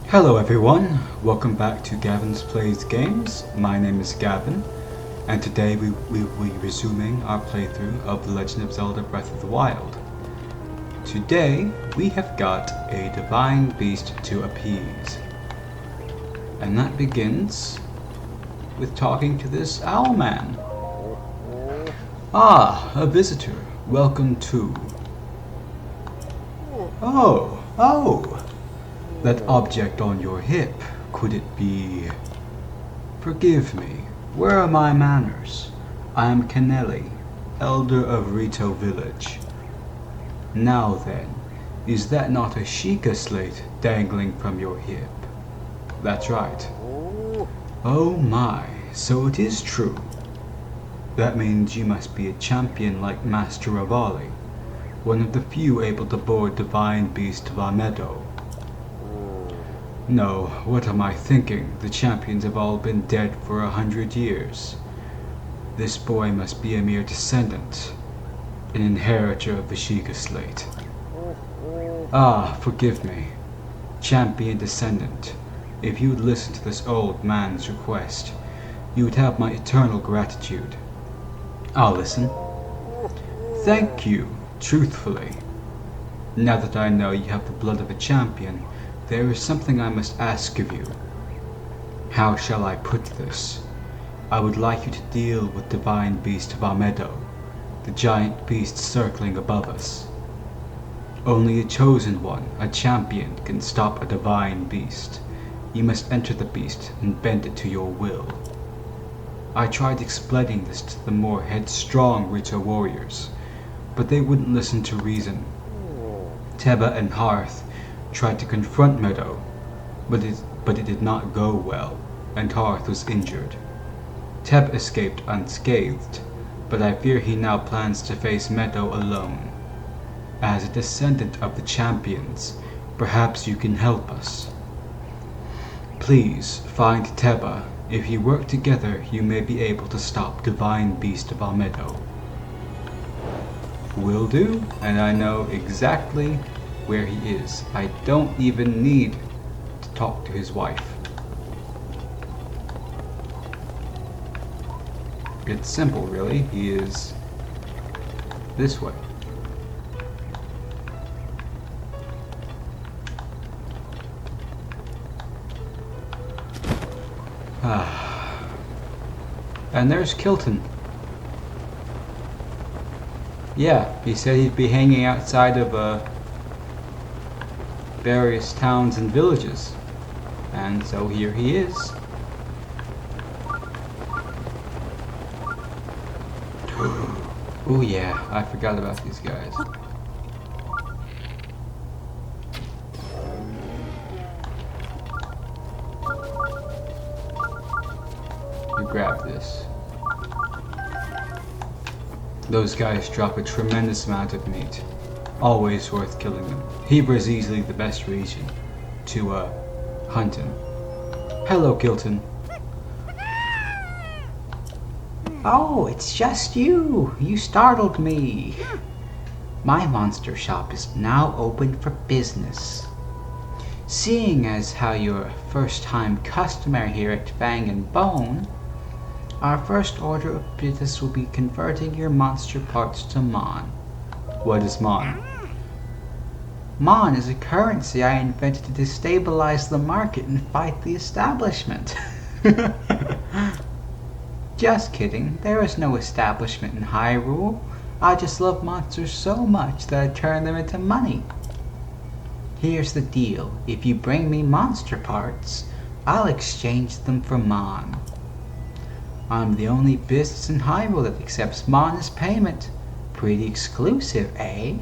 Hello everyone, welcome back to Gavin's Plays Games. My name is Gavin, and today we will be resuming our playthrough of The Legend of Zelda Breath of the Wild. Today, we have got a divine beast to appease. And that begins with talking to this owl man. Ah, a visitor. Welcome to... Oh! That object on your hip, could it be... Forgive me, where are my manners? I am Kennelly, elder of Rito village. Now then, is that not a Sheikah slate dangling from your hip? That's right. Oh my, so it is true. That means you must be a champion like Master Revali, one of the few able to board divine beast of Medoh. No, what am I thinking? The champions have all been dead for 100 years. This boy must be a mere descendant, an inheritor of the Sheikah slate. Ah, forgive me. Champion descendant, if you would listen to this old man's request, you would have my eternal gratitude. I'll listen. Thank you, truthfully. Now that I know you have the blood of a champion, there is something I must ask of you. How shall I put this? I would like you to deal with divine beast of Medoh, the giant beast circling above us. Only a chosen one, a champion, can stop a divine beast. You must enter the beast and bend it to your will. I tried explaining this to the more headstrong Rito warriors, but they wouldn't listen to reason. Teba and Hearth tried to confront Medoh, but it did not go well, and Hearth was injured. Teb escaped unscathed, but I fear he now plans to face Medoh alone. As a descendant of the champions, perhaps you can help us. Please find Teba. If you work together, you may be able to stop Divine Beast of Medoh. Will do, and I know exactly where he is. I don't even need to talk to his wife. It's simple, really. He is this way. And there's Kilton. Yeah, he said he'd be hanging outside of various towns and villages, and so here he is. Oh yeah, I forgot about these guys. You grab this. Those guys drop a tremendous amount of meat. Always worth killing them. Hebra is easily the best region to hunt in. Hello, Kilton. Oh, it's just you. You startled me. My monster shop is now open for business. Seeing as how you're a first-time customer here at Fang and Bone, our first order of business will be converting your monster parts to Mon. What is Mon? Mon is a currency I invented to destabilize the market and fight the establishment. Just kidding, there is no establishment in Hyrule. I just love monsters so much that I turn them into money. Here's the deal, if you bring me monster parts, I'll exchange them for Mon. I'm the only business in Hyrule that accepts Mon as payment. Pretty exclusive, eh?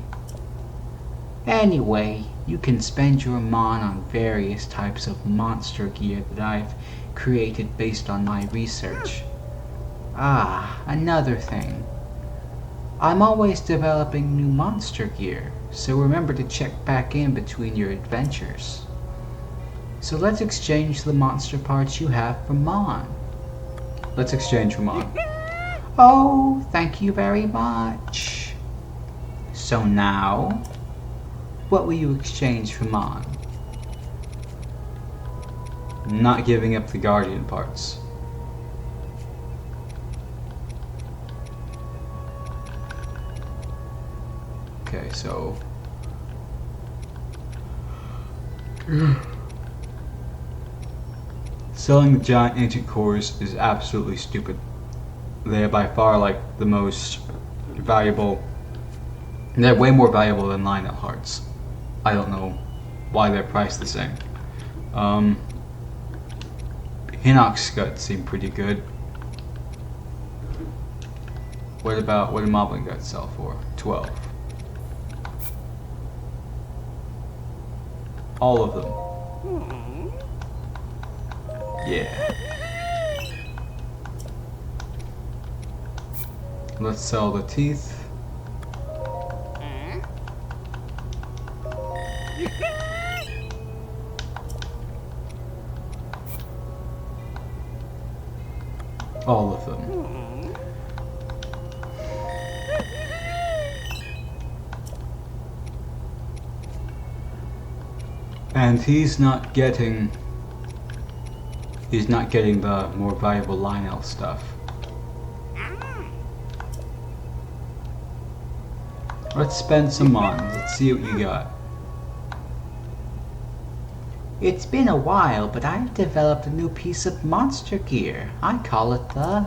Anyway, you can spend your Mon on various types of monster gear that I've created based on my research. Ah, another thing. I'm always developing new monster gear, so remember to check back in between your adventures. So let's exchange the monster parts you have for Mon. Let's exchange for Mon. Oh, thank you very much. So now, what will you exchange for Mon? Not giving up the guardian parts. Okay, so selling the giant ancient cores is absolutely stupid. They are by far like the most valuable. They're way more valuable than Lionel hearts. I don't know why they're priced the same. Hinox guts seem pretty good. What do Moblin guts sell for? 12. All of them. Yeah. Let's sell the teeth. All of them. And he's not getting the more valuable Lionel stuff. Let's spend some mons. Let's see what you got. It's been a while, but I've developed a new piece of monster gear. I call it the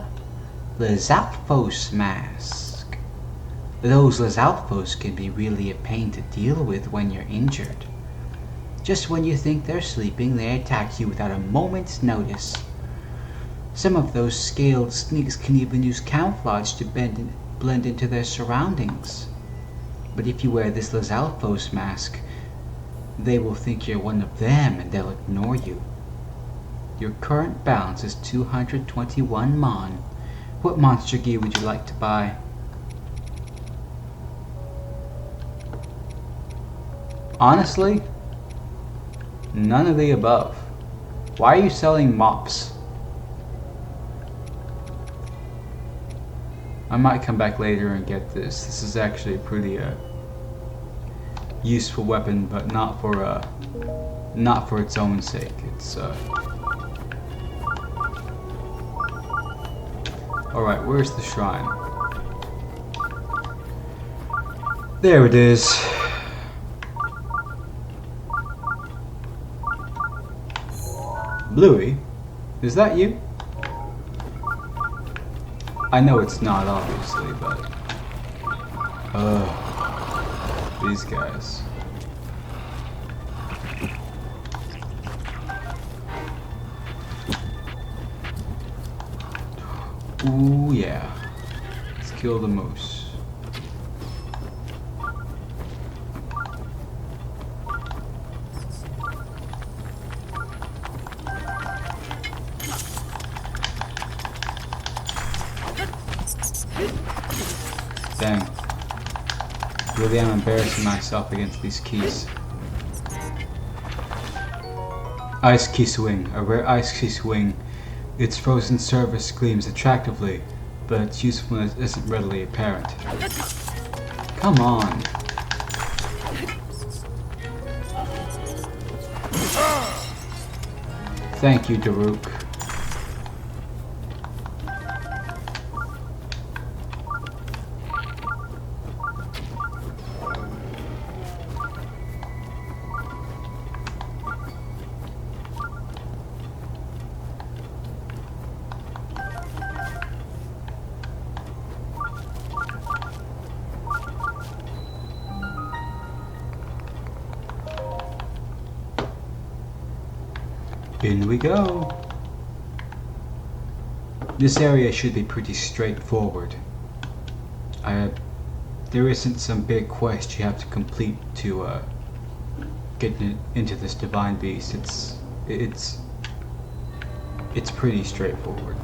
Lizalfos mask. Those Lizalfos can be really a pain to deal with when you're injured. Just when you think they're sleeping, they attack you without a moment's notice. Some of those scaled sneaks can even use camouflage to blend into their surroundings. But if you wear this Lizalfos mask, they will think you're one of them and they'll ignore you. Your current balance is 221 mon. What monster gear would you like to buy? Honestly, none of the above. Why are you selling mops? I might come back later and get this. This is actually a pretty useful weapon, but not for its own sake. It's Alright, where's the shrine? There it is. Bluey, is that you? I know it's not, obviously, but these guys. Ooh yeah. Let's kill the moose. Dang. Really am embarrassing myself against these keys. Ice Key Swing. A rare Ice Key Swing. Its frozen surface gleams attractively, but its usefulness isn't readily apparent. Come on. Thank you, Daruk. In we go. This area should be pretty straightforward. There isn't some big quest you have to complete to get into this divine beast. It's pretty straightforward.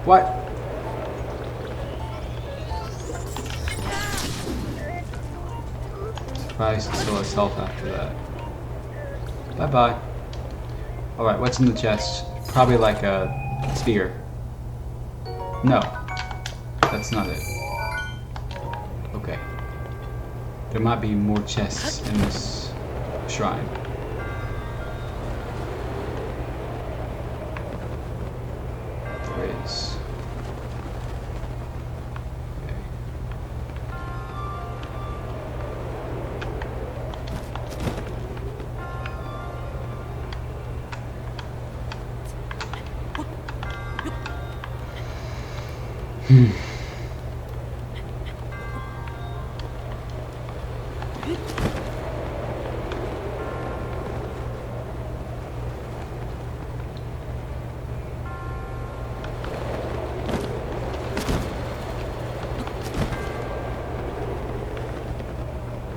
What? Surprised it still has health after that. Bye bye. Alright, what's in the chest? Probably like a spear. No. That's not it. Okay. There might be more chests in this shrine. There is. Okay.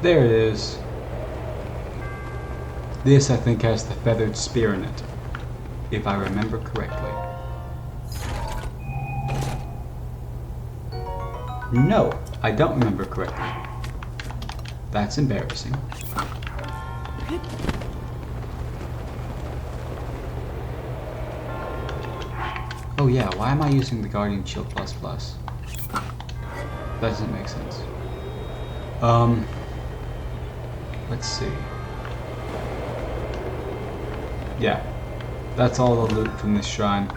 There it is. This, I think, has the feathered spear in it, if I remember correctly. No, I don't remember correctly. That's embarrassing. Oh yeah, why am I using the Guardian Shield Plus Plus? That doesn't make sense. Let's see. Yeah, that's all the loot from this shrine.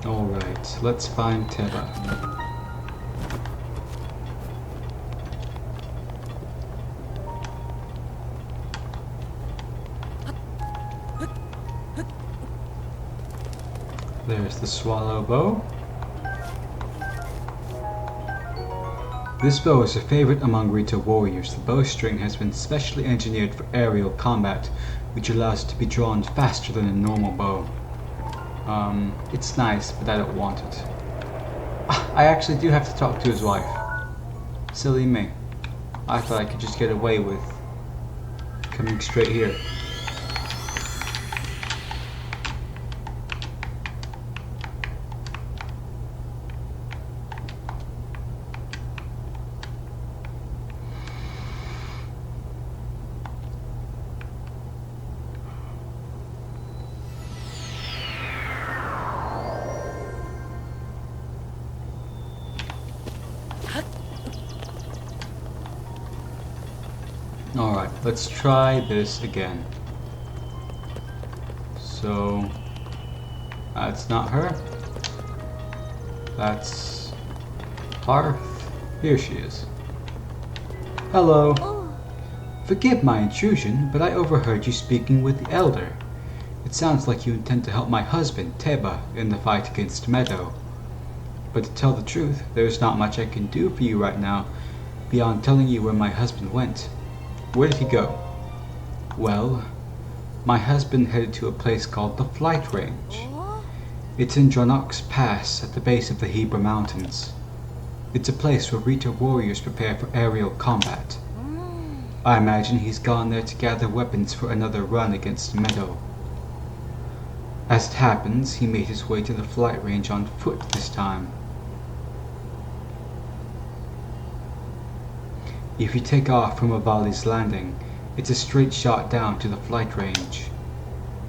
Alright, let's find Teba. There's the swallow bow. This bow is a favorite among Rito warriors. The bowstring has been specially engineered for aerial combat, which allows it to be drawn faster than a normal bow. It's nice, but I don't want it. I actually do have to talk to his wife. Silly me. I thought I could just get away with coming straight here. Alright, let's try this again. So, that's not her. That's Hearth. Here she is. Hello. Forgive my intrusion, but I overheard you speaking with the Elder. It sounds like you intend to help my husband, Teba, in the fight against Medoh. But to tell the truth, there's not much I can do for you right now, beyond telling you where my husband went. Where did he go? Well, my husband headed to a place called the Flight Range. It's in Dronok's Pass at the base of the Hebra Mountains. It's a place where Rito warriors prepare for aerial combat. I imagine he's gone there to gather weapons for another run against Medoh. As it happens, he made his way to the Flight Range on foot this time. If you take off from Rivali's Landing, it's a straight shot down to the Flight Range.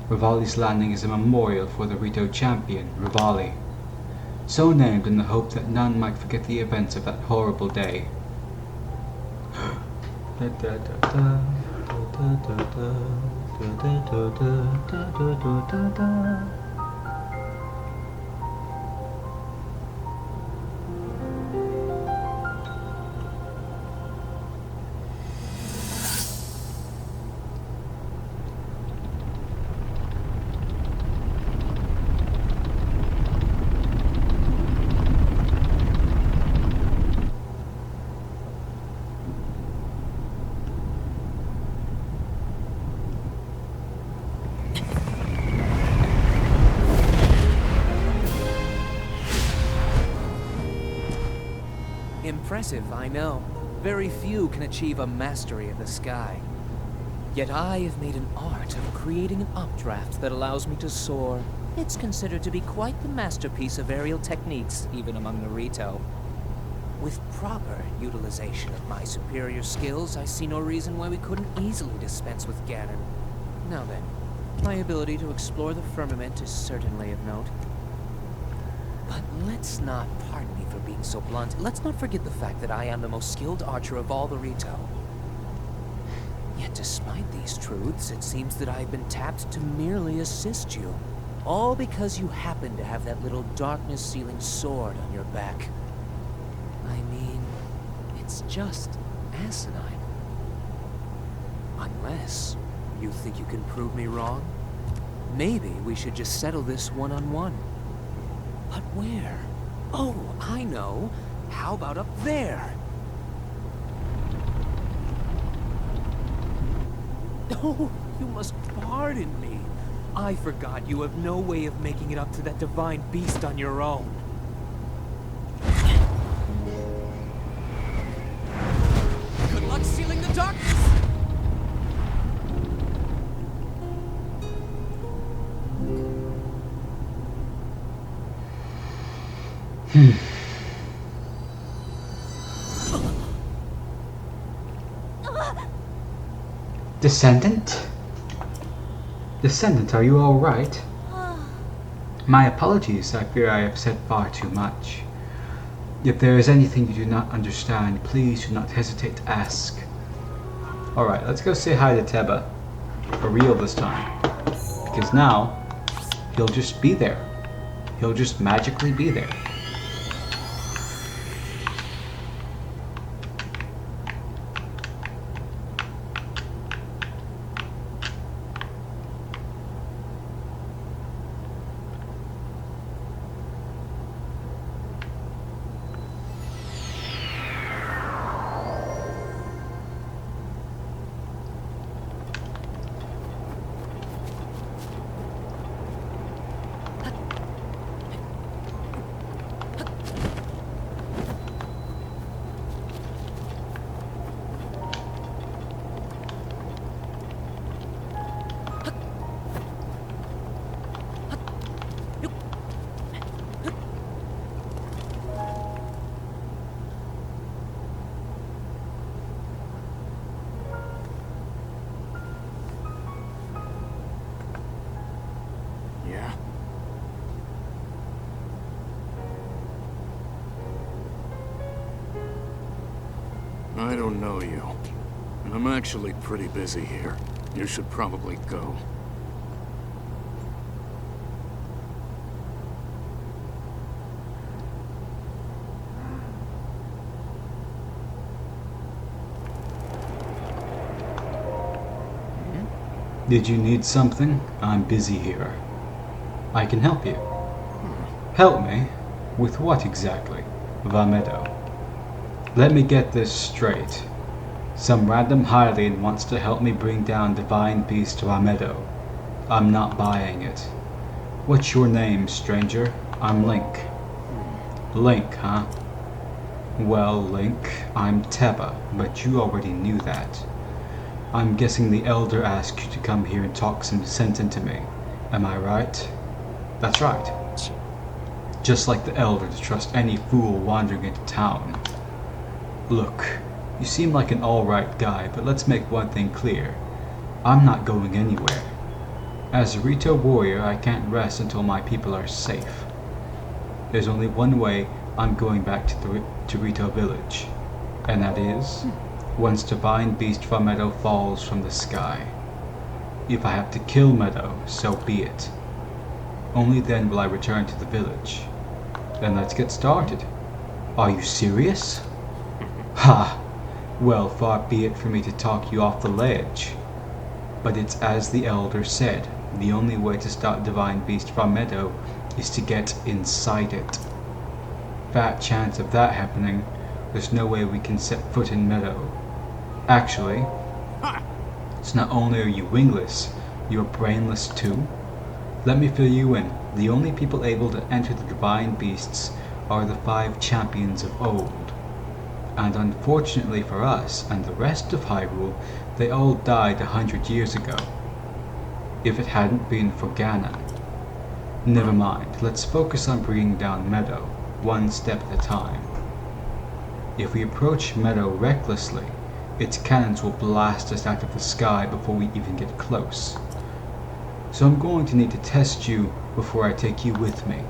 Rivali's Landing is a memorial for the Rito champion, Rivali, so named in the hope that none might forget the events of that horrible day. Impressive, I know. Very few can achieve a mastery of the sky. Yet I have made an art of creating an updraft that allows me to soar. It's considered to be quite the masterpiece of aerial techniques, even among Naruto. With proper utilization of my superior skills, I see no reason why we couldn't easily dispense with Ganon. Now then, my ability to explore the firmament is certainly of note. But let's not, pardon me for being so blunt, let's not forget the fact that I am the most skilled archer of all the Rito. Yet despite these truths, it seems that I've been tapped to merely assist you. All because you happen to have that little darkness-sealing sword on your back. I mean, it's just asinine. Unless you think you can prove me wrong, maybe we should just settle this one-on-one. But where? Oh, I know. How about up there? Oh, you must pardon me. I forgot you have no way of making it up to that divine beast on your own. Good luck sealing the darkness! Descendant? Descendant, are you alright? My apologies, I fear I have said far too much. If there is anything you do not understand, please do not hesitate to ask. Alright, let's go say hi to Teba. For real this time. Because now, he'll just be there. He'll just magically be there. I don't know you. And I'm actually pretty busy here. You should probably go. Did you need something? I'm busy here. I can help you. Help me? With what exactly? Medoh. Let me get this straight. Some random hireling wants to help me bring down Divine Beast Medoh. I'm not buying it. What's your name, stranger? I'm Link. Link, huh? Well, Link, I'm Teba, but you already knew that. I'm guessing the Elder asked you to come here and talk some sense into me. Am I right? That's right. Just like the Elder to trust any fool wandering into town. Look, you seem like an alright guy, but let's make one thing clear. I'm not going anywhere. As a Rito warrior, I can't rest until my people are safe. There's only one way I'm going back to Rito village, and that is once Divine Beast Medoh falls from the sky. If I have to kill Medoh, so be it. Only then will I return to the village. Then let's get started. Are you serious? Ha! Well, far be it for me to talk you off the ledge. But it's as the Elder said, the only way to stop Divine Beast Medoh is to get inside it. Fat chance of that happening, there's no way we can set foot in Medoh. Actually, it's not only are you wingless, you're brainless too. Let me fill you in. The only people able to enter the Divine Beasts are the 5 champions of old. and unfortunately for us and the rest of Hyrule, they all died 100 years ago. If it hadn't been for Ganon. Never mind, let's focus on bringing down Medoh, one step at a time. If we approach Medoh recklessly, its cannons will blast us out of the sky before we even get close. So I'm going to need to test you before I take you with me.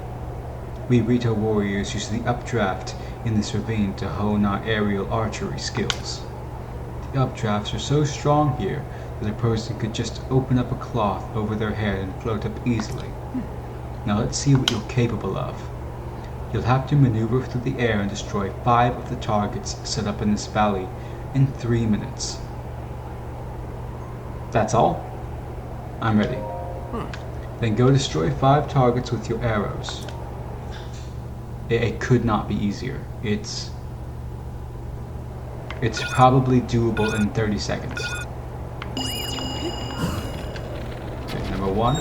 We Rito warriors use the updraft in this ravine to hone our aerial archery skills. The updrafts are so strong here that a person could just open up a cloth over their head and float up easily. Now let's see what you're capable of. You'll have to maneuver through the air and destroy 5 of the targets set up in this valley in 3 minutes. That's all? I'm ready. Then go destroy 5 targets with your arrows. It could not be easier. It's probably doable in 30 seconds. Okay, number 1.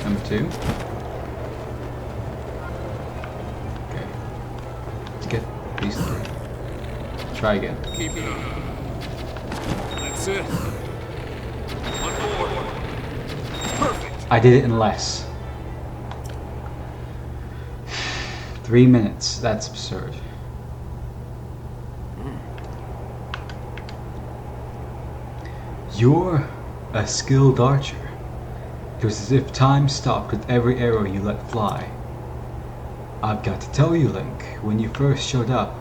Number 2. Okay. Let's get these 3. Try again. Keep it up. That's it. On board. Perfect. I did it in less. 3 minutes. That's absurd. You're a skilled archer. It was as if time stopped with every arrow you let fly. I've got to tell you, Link, when you first showed up,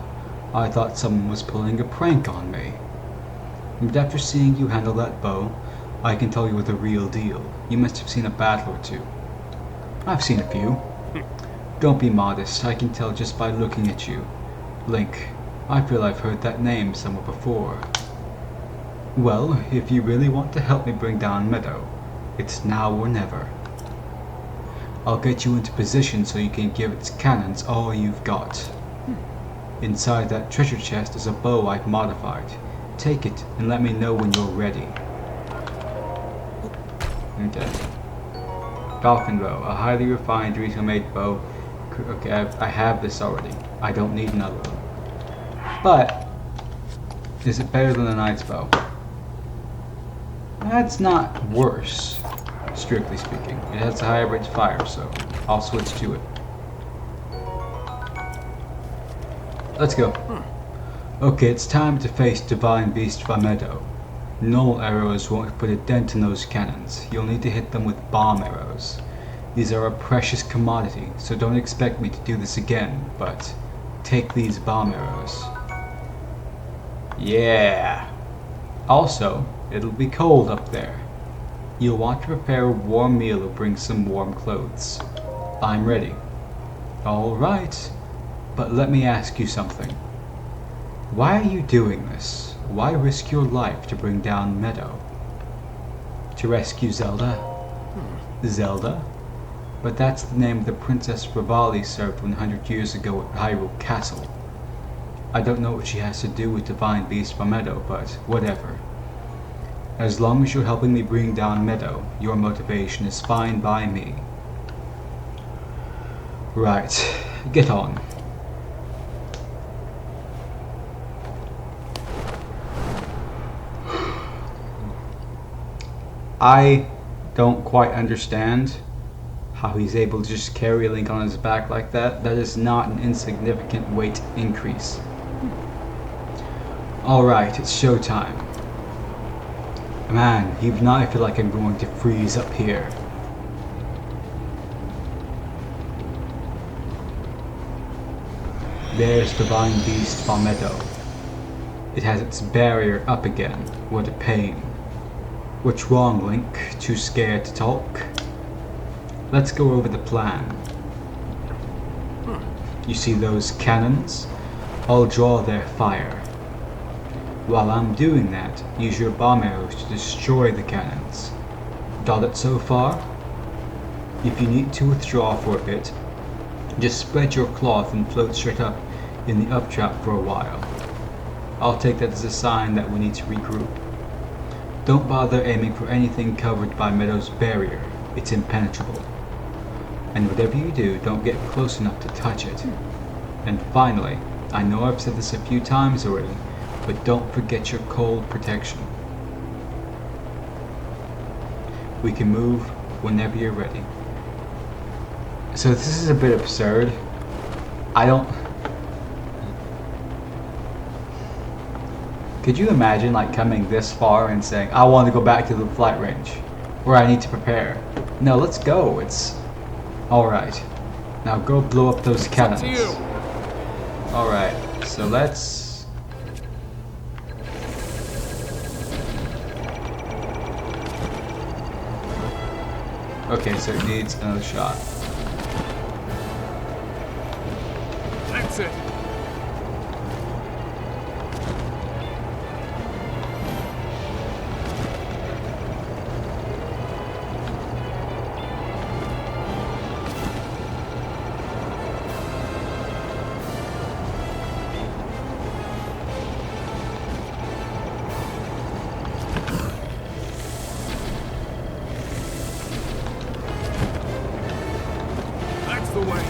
I thought someone was pulling a prank on me. But after seeing you handle that bow, I can tell you were the real deal. You must have seen a battle or two. I've seen a few. Don't be modest, I can tell just by looking at you. Link, I feel I've heard that name somewhere before. Well, if you really want to help me bring down Medoh, it's now or never. I'll get you into position so you can give its cannons all you've got. Inside that treasure chest is a bow I've modified. Take it and let me know when you're ready. Okay. Falcon bow, a highly refined Rito-made bow. Okay, I have this already. I don't need another one. But, is it better than a knight's bow? That's not worse, strictly speaking. It has a higher rate of fire, so I'll switch to it. Let's go. Okay, it's time to face Divine Beast from Medoh. Normal arrows won't put a dent in those cannons. You'll need to hit them with bomb arrows. These are a precious commodity, so don't expect me to do this again, but take these bomb arrows. Yeah. Also, it'll be cold up there. You'll want to prepare a warm meal or bring some warm clothes. I'm ready. Alright, but let me ask you something. Why are you doing this? Why risk your life to bring down Medoh? To rescue Zelda? Zelda? But that's the name the Princess Rivali served 100 years ago at Hyrule Castle. I don't know what she has to do with Divine Beast from Medoh, but whatever. As long as you're helping me bring down Medoh, your motivation is fine by me. Right, get on. I don't quite understand how he's able to just carry Link on his back like that. That is not an insignificant weight increase. Alright, it's showtime. Man, even now I feel like I'm going to freeze up here. There's Divine Beast from Medoh. It has its barrier up again. What a pain. What's wrong, Link? Too scared to talk? Let's go over the plan. You see those cannons? I'll draw their fire. While I'm doing that, use your bomb arrows to destroy the cannons. Got it so far? If you need to withdraw for a bit, just spread your cloth and float straight up in the updraft for a while. I'll take that as a sign that we need to regroup. Don't bother aiming for anything covered by Medoh's barrier. It's impenetrable. And whatever you do, don't get close enough to touch it. And finally, I know I've said this a few times already, but don't forget your cold protection. We can move whenever you're ready. So this is a bit absurd. Could you imagine like coming this far and saying, I want to go back to the flight range where I need to prepare? No, let's go. It's alright. Now go blow up those cannons. Up to you. Alright, so let's... Okay, so it needs another shot. That's it. That's the way.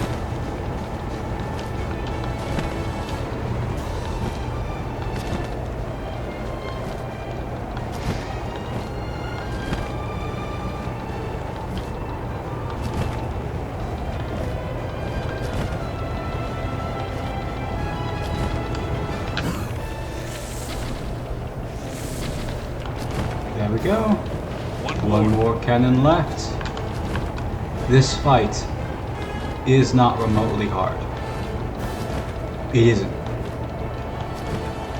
There we go. One more cannon left. This fight is not remotely hard. It isn't.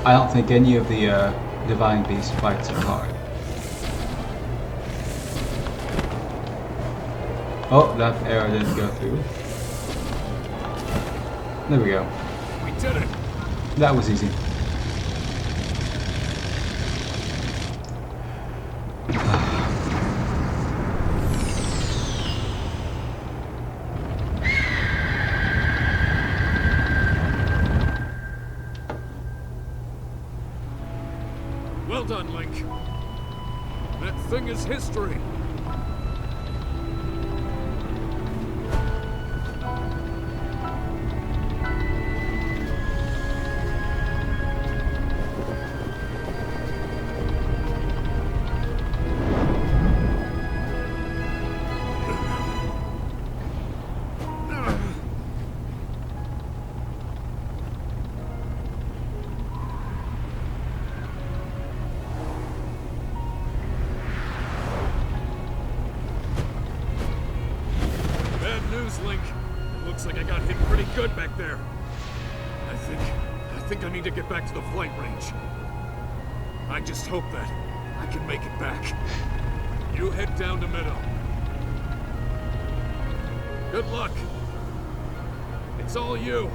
I don't think any of the Divine Beast fights are hard. Oh, that arrow didn't go through. There we go. We did it. That was easy. Well done, Link. That thing is history. Link. It looks like I got hit pretty good back there. I think I need to get back to the flight range. I just hope that I can make it back. You head down to Medoh. Good luck. It's all you.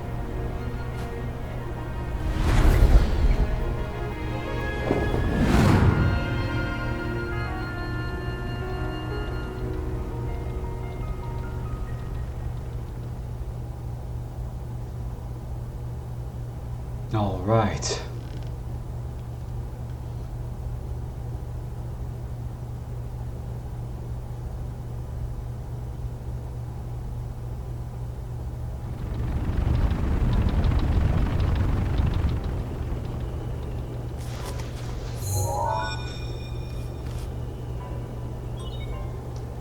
All right.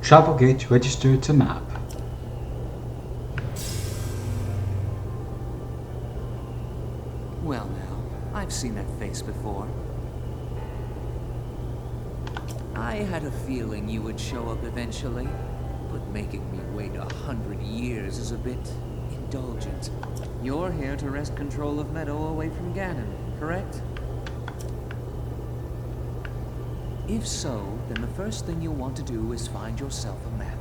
Travel gauge registered to map. Well now, I've seen that face before. I had a feeling you would show up eventually, but making me wait 100 years is a bit indulgent. You're here to wrest control of Medoh away from Ganon, correct? If so, then the first thing you'll want to do is find yourself a map.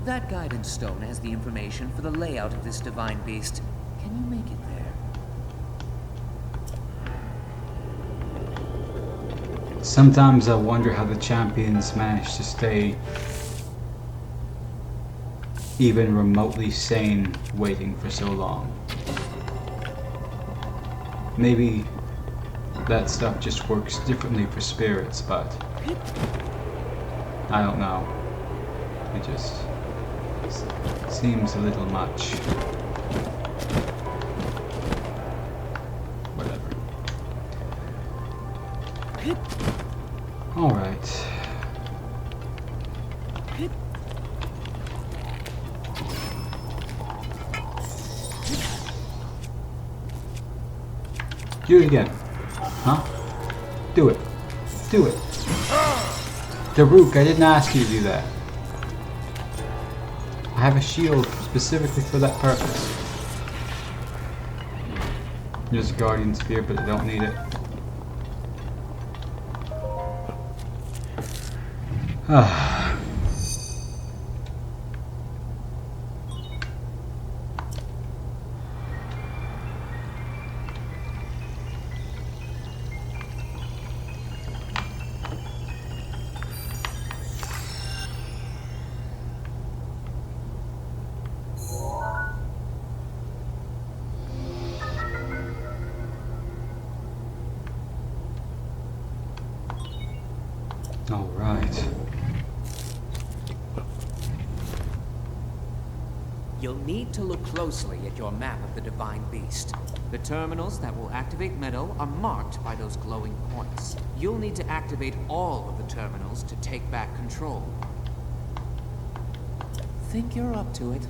That guidance stone has the information for the layout of this divine beast. Can you make it there? Sometimes I wonder how the champions manage to stay even remotely sane waiting for so long. Maybe that stuff just works differently for spirits, but I don't know. It just seems a little much. Whatever. Alright. Do it again. Huh? Do it. Do it. Daruk, I didn't ask you to do that. I have a shield specifically for that purpose. There's a guardian spear, but I don't need it. All right. You'll need to look closely at your map of the Divine Beast. The terminals that will activate Medoh are marked by those glowing points. You'll need to activate all of the terminals to take back control. Think you're up to it?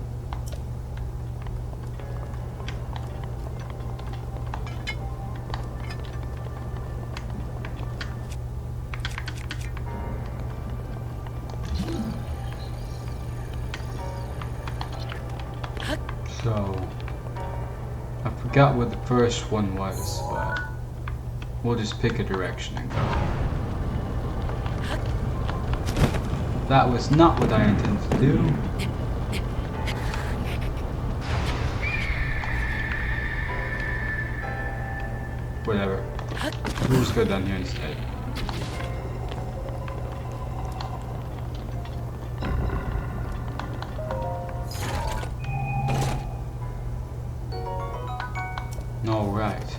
So, I forgot what the first one was, but we'll just pick a direction and go. That was not what I intended to do. Whatever. We'll just go down here instead. All right.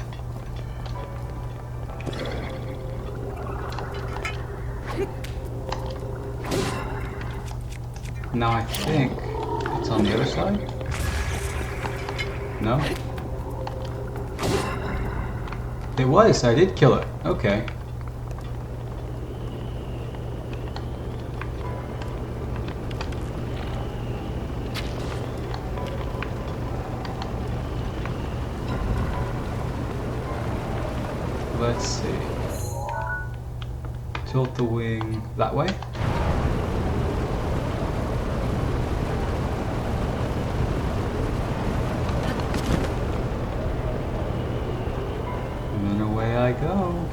Now I think it's on the other side? No? It was, I did kill it. Okay. Let's see. Tilt the wing that way. And then away I go.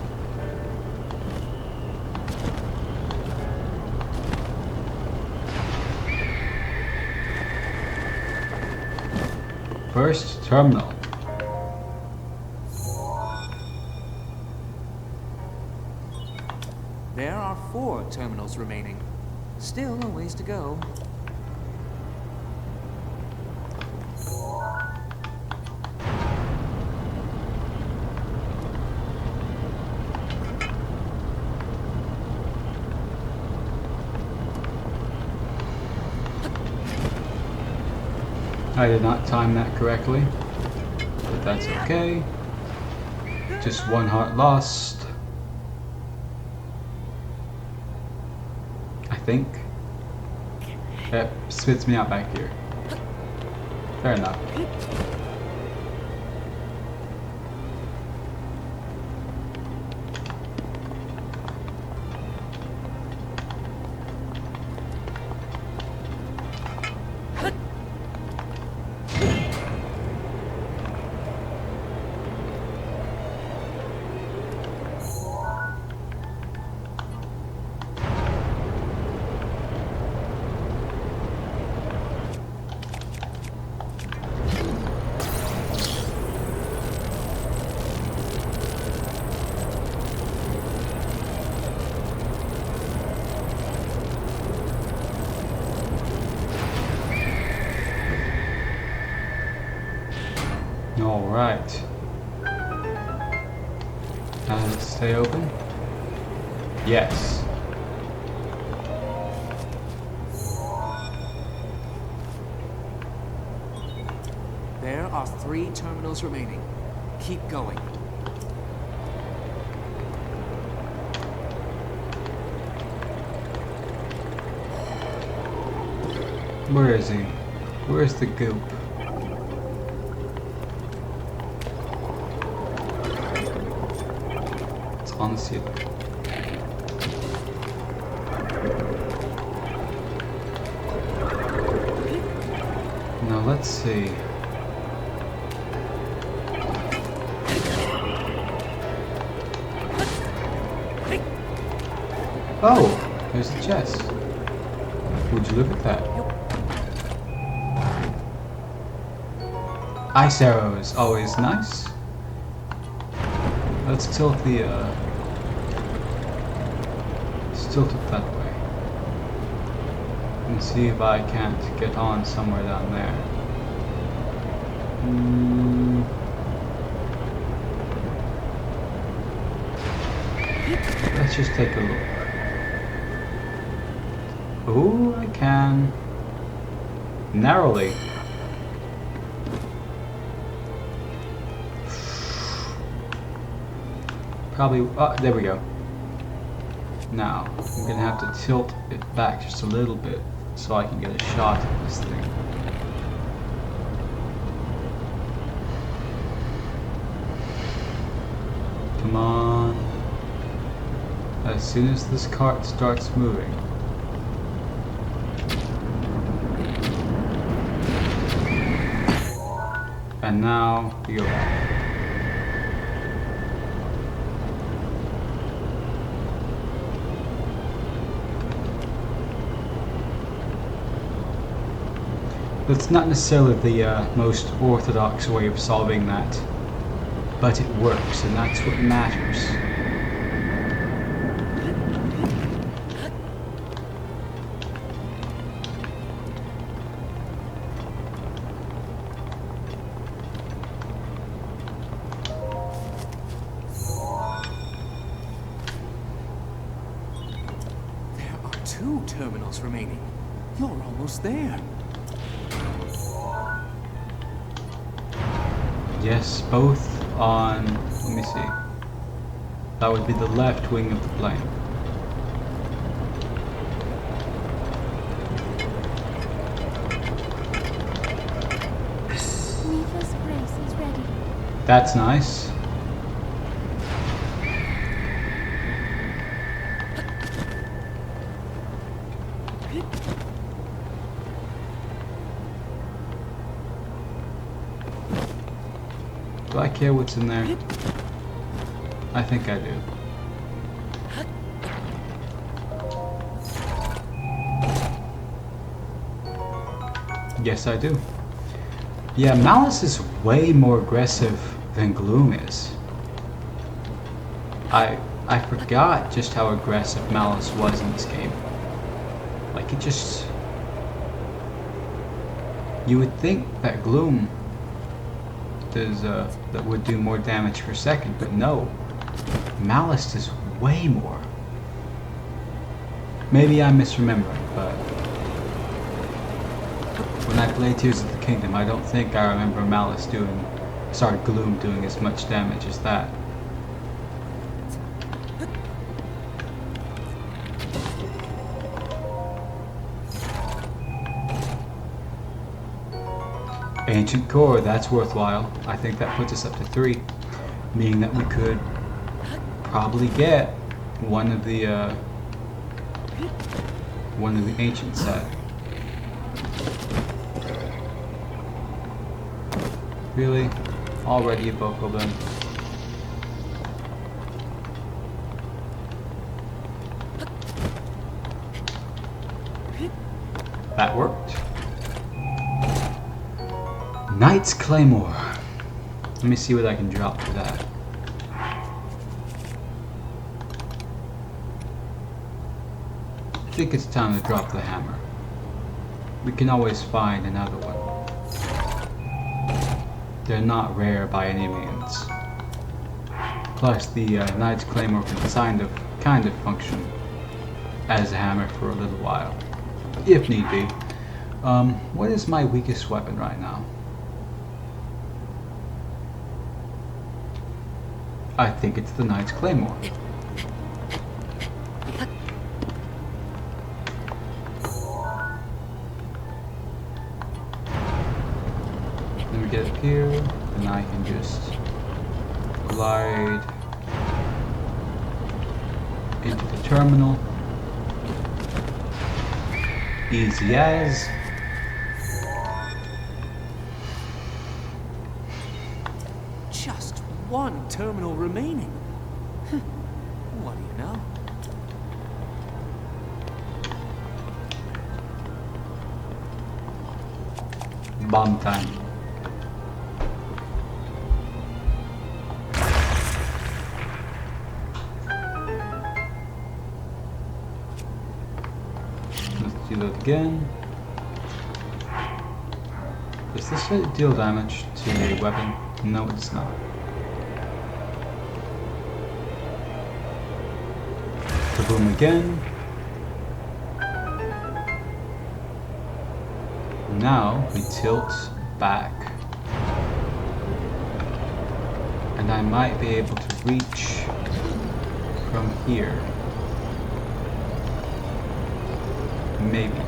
First terminal. There are 4 terminals remaining. Still a ways to go. I did not time that correctly, but that's okay. Just one heart lost. I think. That spits me out back here. Fair enough. All right. Now let's stay open. Yes. are 3 terminals remaining. Keep going. Where is he? Where's the goop? It's on the ceiling. Now let's see. Oh, there's the chest. Would you look at that? Ice arrows, always nice. Let's tilt the let's tilt it that way. And see if I can't get on somewhere down there. Let's just take a look. Ooh, I can. Narrowly. Probably, oh, there we go. Now, I'm gonna have to tilt it back just a little bit so I can get a shot at this thing. Come on. As soon as this cart starts moving. And now, we go back. That's not necessarily the most orthodox way of solving that, but it works, and that's what matters. There are 2 terminals remaining. You're almost there. Yes, both on, let me see, that would be the left wing of the plane. Neva's brace is ready. That's nice. Do I care what's in there? I think I do. Yes, I do. Yeah, Malice is way more aggressive than Gloom is. I forgot just how aggressive Malice was in this game. Like, it just... You would think that Gloom does, that would do more damage per second, but no. Malice does way more. Maybe I'm misremembering, but... When I played Tears of the Kingdom, I don't think I remember Malice doing... Sorry, Gloom doing as much damage as that. Ancient Core, that's worthwhile. I think that puts us up to 3, meaning that we could probably get one of the ancient set. Really? Already a vocal then? That worked. Knight's Claymore. Let me see what I can drop for that. I think it's time to drop the hammer. We can always find another one. They're not rare by any means. Plus, the Knight's Claymore can kind of function as a hammer for a little while, if need be. What is my weakest weapon right now? I think it's the Knight's Claymore. Let me get up here, and I can just glide into the terminal. Easy as. Just one terminal remaining. What do you know? Bomb time. Let's do that again. Does this deal damage to the weapon? No, it's not. Kaboom again. Now we tilt back. And I might be able to reach from here. Maybe.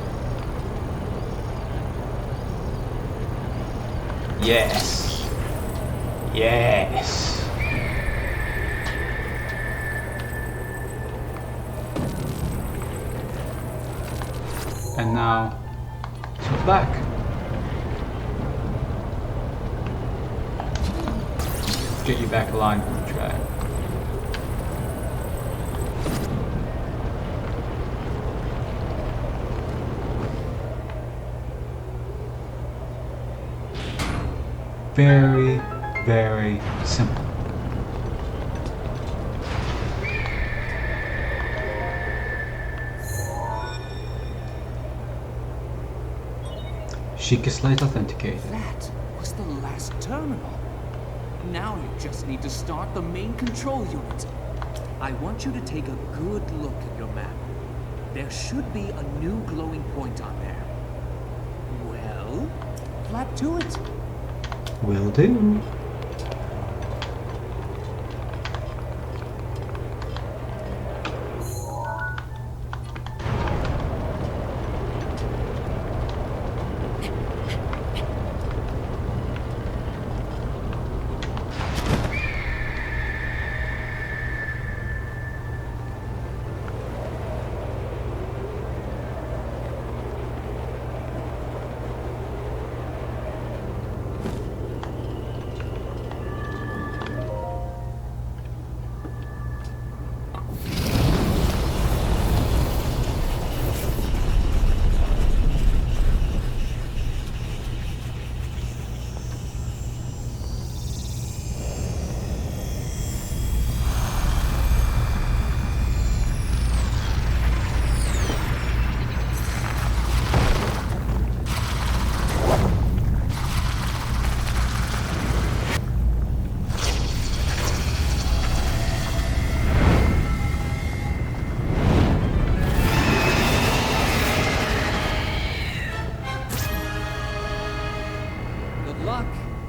Yes. Yes. And now, tilt back. Get you back aligned with the track. Very, very simple. Sheikah Slate authenticated. That was the last terminal. Now you just need to start the main control unit. I want you to take a good look at your map. There should be a new glowing point on there. Well, flap to it. Will do.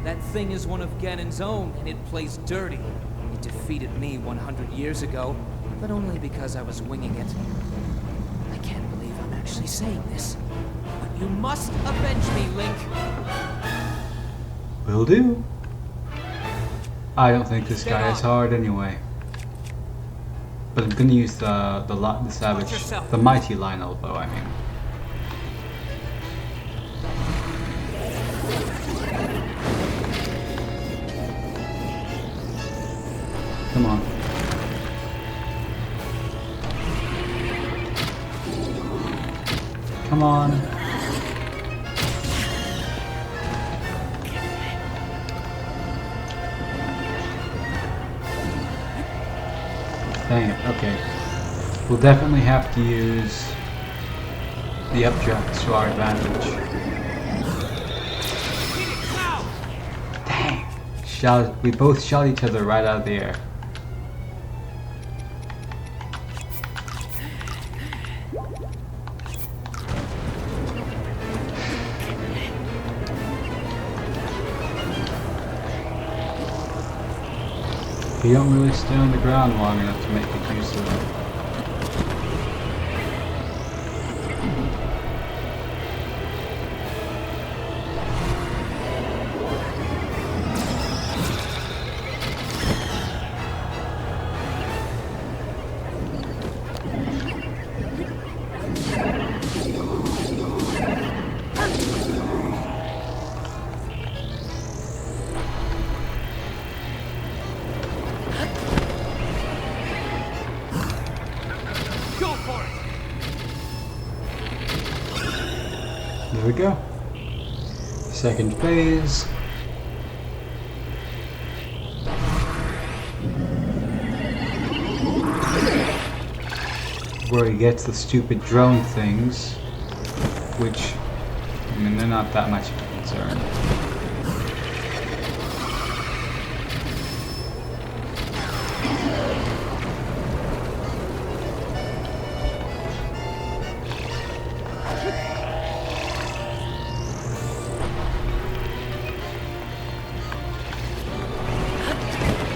That thing is one of Ganon's own, and it plays dirty. It defeated me 100 years ago, but only because I was winging it. I can't believe I'm actually saying this, but you must avenge me, Link! Will do. I don't think this guy is hard anyway. But I'm gonna use the savage, the mighty line elbow, I mean. Come on. Come on. Dang it, okay. We'll definitely have to use the updraft to our advantage. Dang! We both shot each other right out of the air. You don't really stay on the ground long enough to make good use of it. Go for it! There we go. Second phase. Where he gets the stupid drone things, which, I mean, they're not that much of a concern.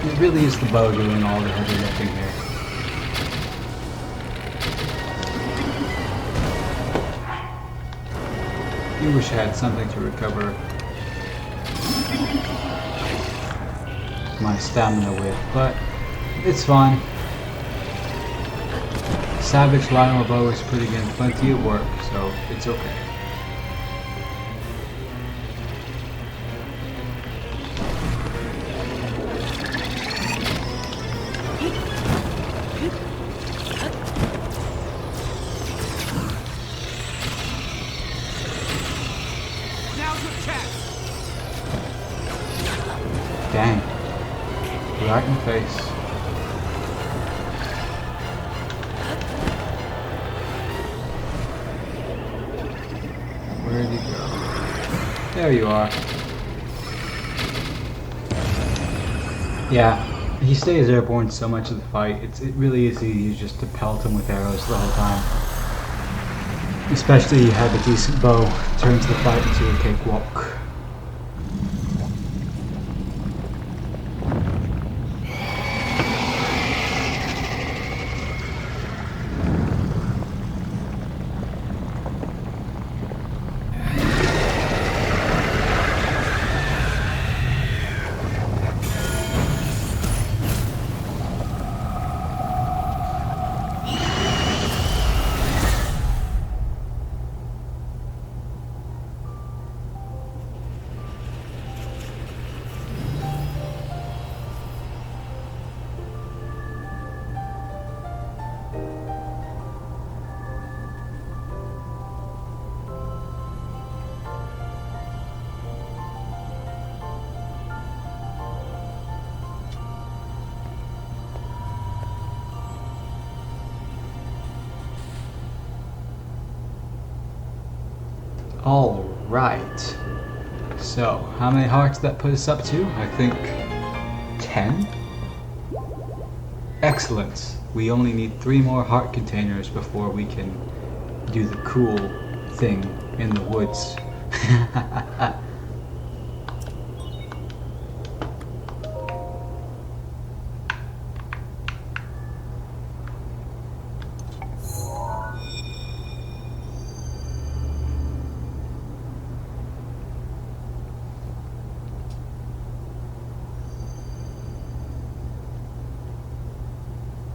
It really is the bow doing all the heavy lifting here. You wish I had something to recover my stamina with, but it's fine. Savage Lionel bow is putting in plenty of work, so it's okay. Now's your chance! Dang. Right in the face. Where'd you go? There you are. Yeah, he stays airborne so much of the fight. It really is easy just to pelt him with arrows the whole time. Especially you have a decent bow, turns the fight into a cakewalk. Alright. So, how many hearts did that put us up to? I think 10? Excellent. We only need 3 more heart containers before we can do the cool thing in the woods.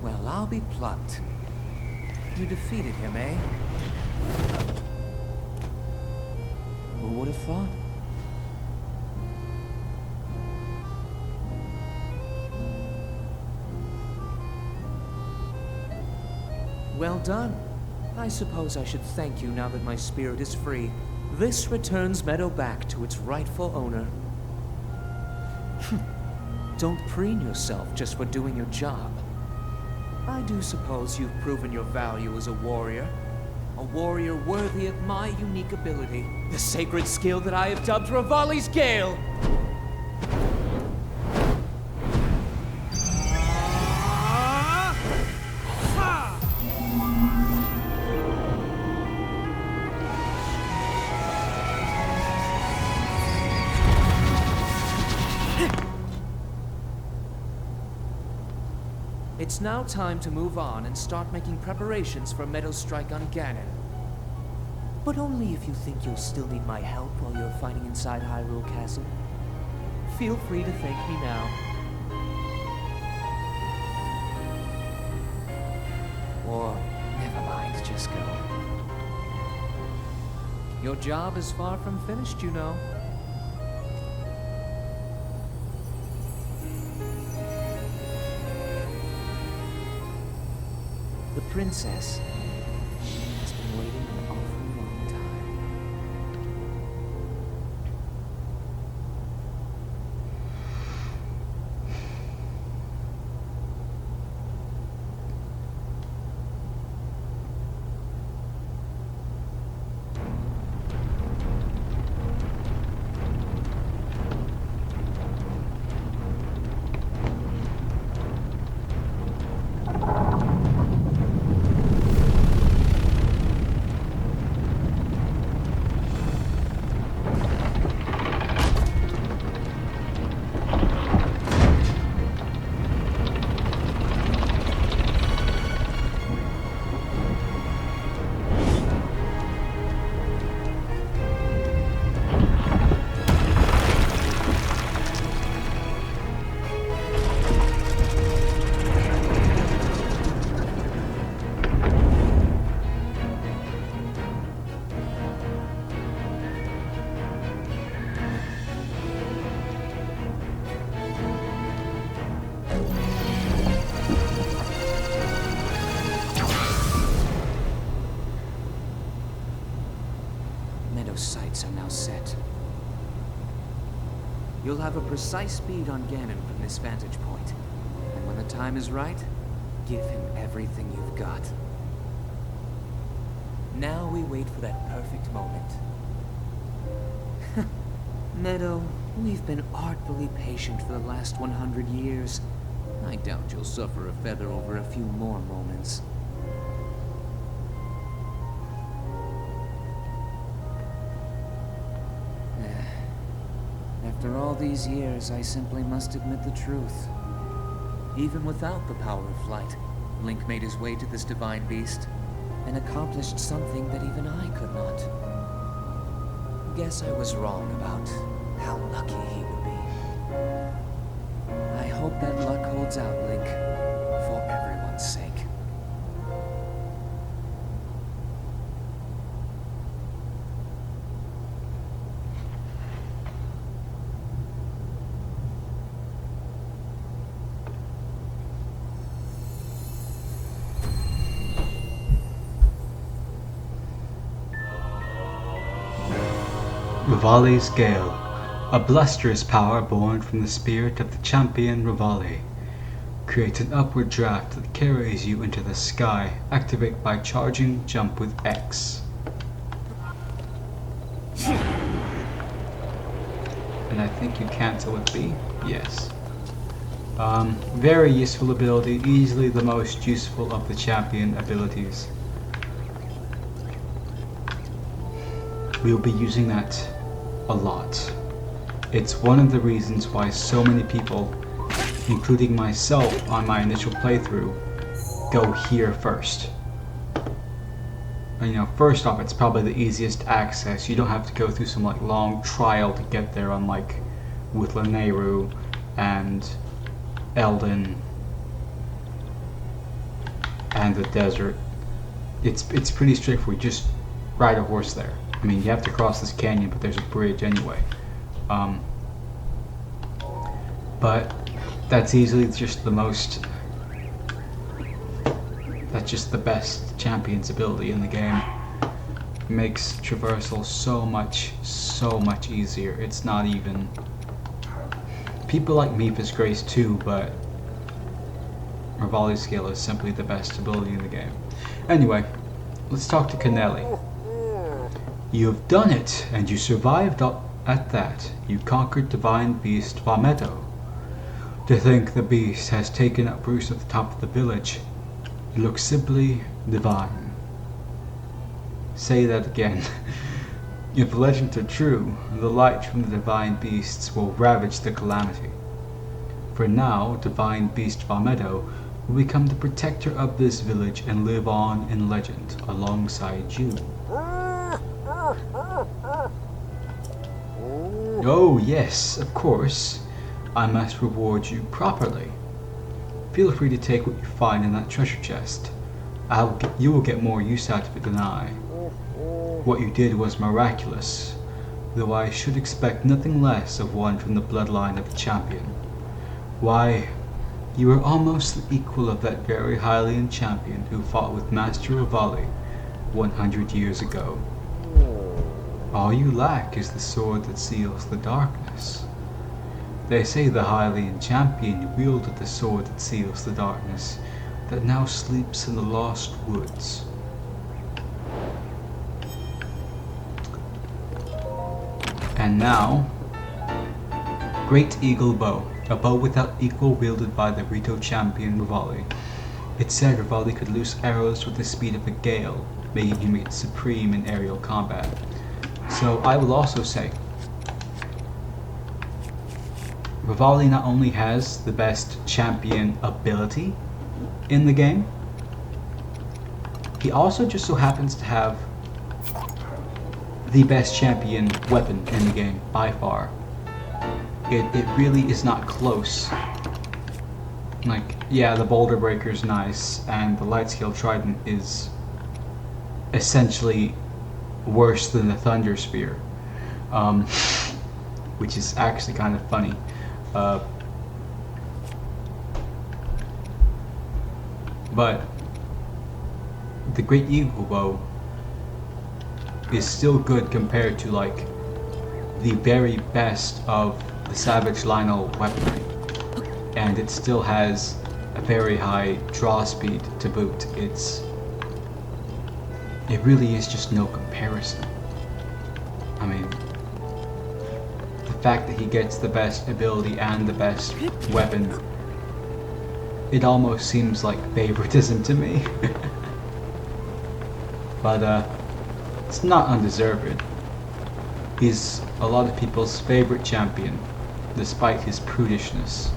Well, I'll be plucked. You defeated him, eh? Who would have thought? Well done. I suppose I should thank you now that my spirit is free. This returns Medoh back to its rightful owner. Don't preen yourself just for doing your job. I do suppose you've proven your value as a warrior worthy of my unique ability, the sacred skill that I have dubbed Revali's Gale. It's now time to move on and start making preparations for Medoh's strike on Ganon. But only if you think you'll still need my help while you're fighting inside Hyrule Castle. Feel free to thank me now. Or, never mind, just go. Your job is far from finished, you know. The princess has been waiting an awfully long time. Medoh's sights are now set. You'll have a precise speed on Ganon from this vantage point. And when the time is right, give him everything you've got. Now we wait for that perfect moment. Medoh, we've been artfully patient for the last 100 years. I doubt you'll suffer a feather over a few more moments. After all these years, I simply must admit the truth. Even without the power of flight, Link made his way to this divine beast and accomplished something that even I could not. Guess I was wrong about how lucky he would be. I hope that luck holds out, Link, for everyone's sake. Revali's Gale, a blusterous power born from the spirit of the champion Revali. Create an upward draft that carries you into the sky. Activate by charging jump with X. And I think you cancel with B? Yes. Very useful ability, easily the most useful of the champion abilities. We'll be using that a lot. It's one of the reasons why so many people, including myself on my initial playthrough, go here first. And, you know, first off, it's probably the easiest access. You don't have to go through some like long trial to get there, unlike with Lanayru and Eldin and the desert. It's pretty straightforward. Just ride a horse there. I mean, you have to cross this canyon, but there's a bridge anyway. But that's easily just the most... That's just the best champion's ability in the game. It makes traversal so much easier. It's not even... People like Mipha's Grace too, but Revali's Scale is simply the best ability in the game. Anyway, let's talk to Kennelly. You have done it, and you survived at that. You conquered Divine Beast Medoh. To think the beast has taken up roost at the top of the village, it looks simply divine. Say that again. If the legends are true, the light from the divine beasts will ravage the calamity. For now, Divine Beast Medoh will become the protector of this village and live on in legend alongside you. Oh yes, of course. I must reward you properly. Feel free to take what you find in that treasure chest. You will get more use out of it than I. What you did was miraculous, though I should expect nothing less of one from the bloodline of the champion. Why, you are almost the equal of that very Hylian champion who fought with Master Rivali 100 years ago. All you lack is the sword that seals the darkness. They say the Hylian champion wielded the sword that seals the darkness that now sleeps in the lost woods. And now, Great Eagle Bow, a bow without equal wielded by the Rito champion Rivali. It said Rivali could loose arrows with the speed of a gale, making him supreme in aerial combat. So I will also say, Rivali not only has the best champion ability in the game, he also just so happens to have the best champion weapon in the game by far. It really is not close. Like, yeah, the Boulder Breaker is nice, and the Lightscale Trident is essentially worse than the Thunder Spear, which is actually kind of funny. But the Great Eagle Bow is still good compared to like the very best of the Savage Lionel weaponry, and it still has a very high draw speed to boot. It really is just no comparison. I mean, the fact that he gets the best ability and the best weapon, it almost seems like favoritism to me. But it's not undeserved. He's a lot of people's favorite champion, despite his prudishness.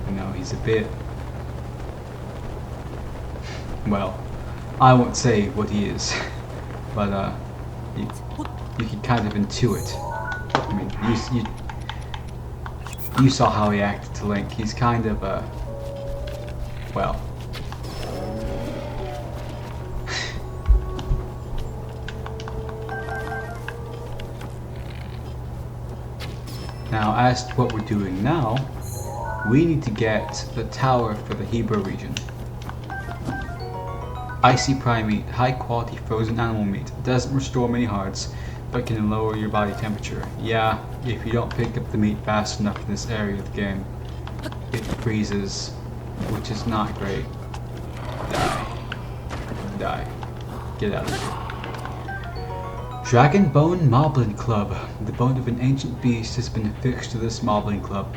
You know, he's a bit... well, I won't say what he is, but you can kind of intuit. I mean, you saw how he acted to Link. He's kind of well... Now, as to what we're doing now, we need to get the tower for the Hebrew region. Icy prime meat, high quality frozen animal meat. Doesn't restore many hearts, but can lower your body temperature. Yeah, if you don't pick up the meat fast enough in this area of the game, it freezes, which is not great. Die. Die. Get out of here. Dragon Bone Moblin Club. The bone of an ancient beast has been affixed to this Moblin Club,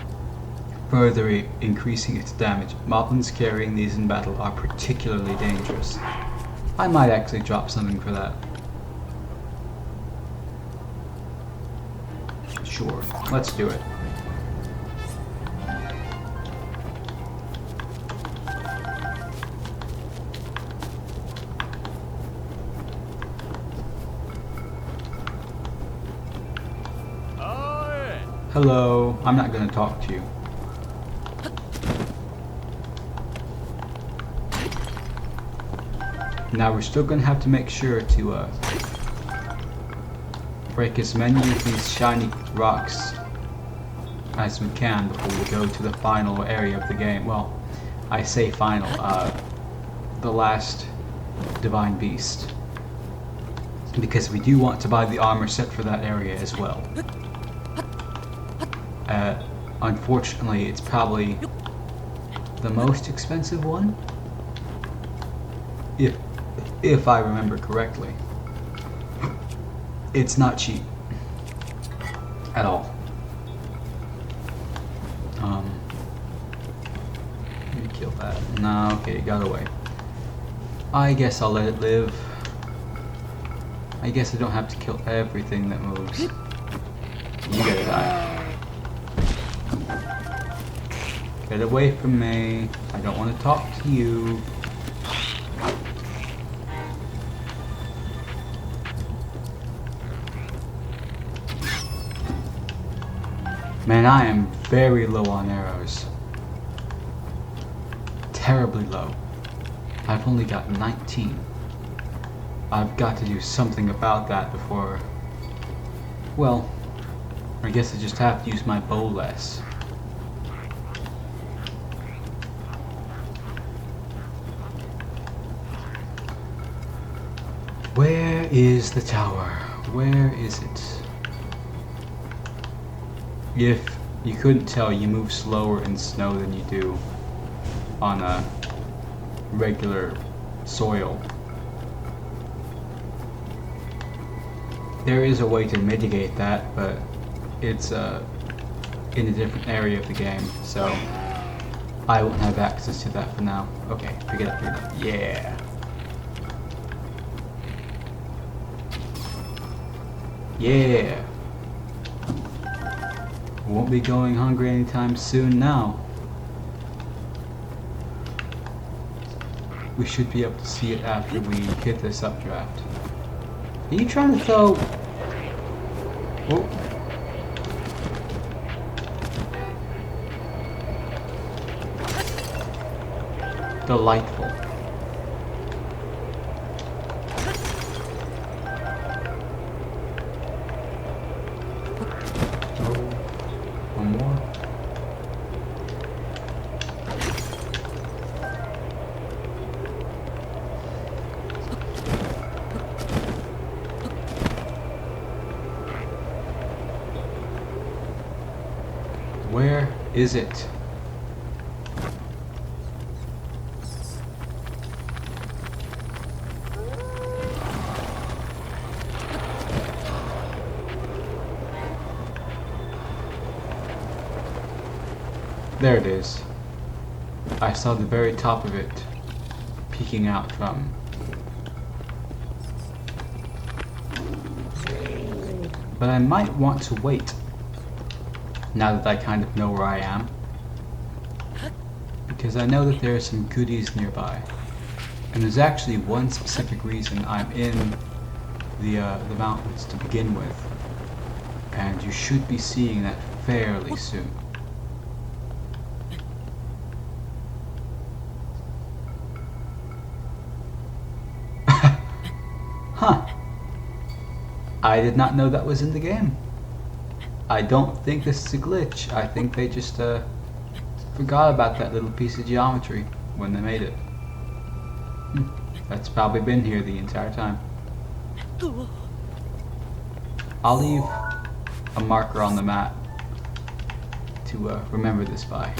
further increasing its damage. Moblins carrying these in battle are particularly dangerous. I might actually drop something for that. Sure, let's do it. Hello, I'm not going to talk to you. Now we're still going to have to make sure to break as many of these shiny rocks as we can before we go to the final area of the game. Well, I say final, the last Divine Beast. Because we do want to buy the armor set for that area as well. Unfortunately, it's probably the most expensive one, if I remember correctly. It's not cheap at all. Let me kill that. No, okay, it got away. I guess I'll let it live. I guess I don't have to kill everything that moves. You gotta die. Get away from me. I don't want to talk to you. Man, I am very low on arrows. Terribly low. I've only got 19. I've got to do something about that before... Well, I guess I just have to use my bow less. Where is the tower? Where is it? If you couldn't tell, you move slower in snow than you do on a regular soil. There is a way to mitigate that, but it's in a different area of the game, so I won't have access to that for now. Okay, pick it up, pick it up. Yeah. Yeah. Won't be going hungry anytime soon now. We should be able to see it after we hit this updraft. Are you trying to throw... Oh. Delightful. One more. Where is it? There it is. I saw the very top of it peeking out from. But I might want to wait, now that I kind of know where I am, because I know that there are some goodies nearby. And there's actually one specific reason I'm in the mountains to begin with, and you should be seeing that fairly soon. Huh. I did not know that was in the game. I don't think this is a glitch. I think they just forgot about that little piece of geometry when they made it. That's probably been here the entire time. I'll leave a marker on the map to remember this by.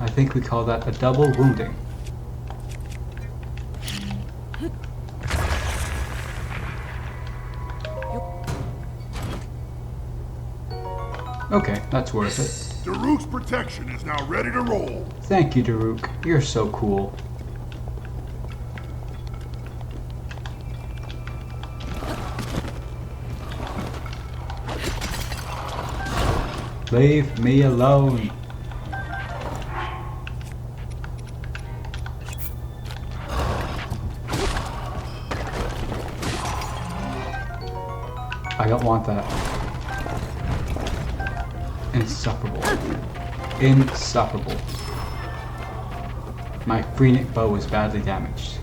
I think we call that a double wounding. Okay, that's worth it. Daruk's protection is now ready to roll. Thank you, Daruk. You're so cool. Leave me alone. I don't want that. Insufferable. Insufferable. My Phoenix bow is badly damaged.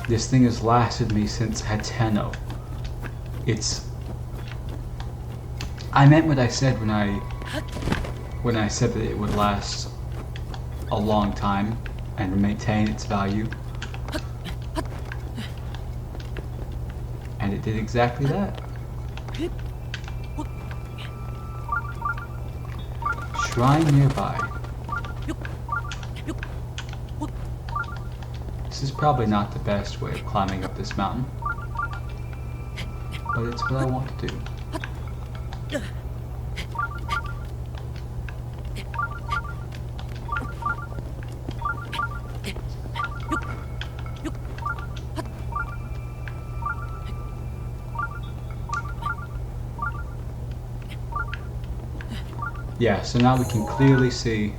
This thing has lasted me since Hateno. It's... I meant what I said when I said that it would last a long time and maintain its value. And it did exactly that. Shrine nearby. This is probably not the best way of climbing up this mountain, but it's what I want to do. Yeah, so now we can clearly see.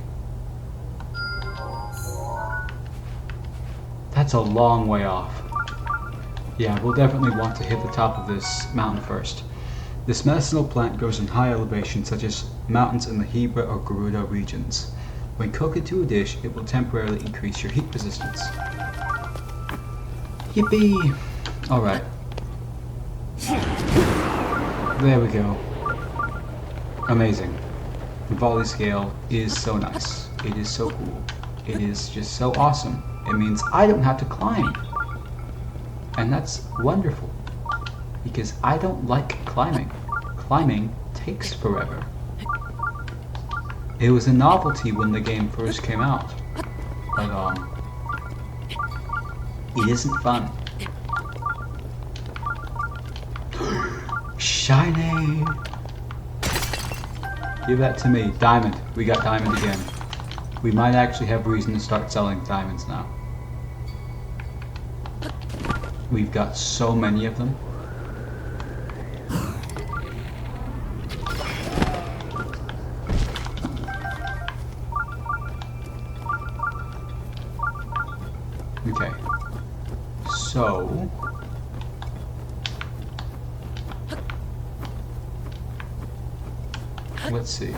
That's a long way off. Yeah, we'll definitely want to hit the top of this mountain first. This medicinal plant grows in high elevations such as mountains in the Hebra or Garuda regions. When cooked into a dish, it will temporarily increase your heat resistance. Yippee! Alright. There we go. Amazing. The volley scale is so nice. It is so cool. It is just so awesome. It means I don't have to climb. And that's wonderful. Because I don't like climbing. Climbing takes forever. It was a novelty when the game first came out. But it isn't fun. Shiny! Give that to me. Diamond. We got diamond again. We might actually have reason to start selling diamonds now. We've got so many of them. Okay. So... let's see.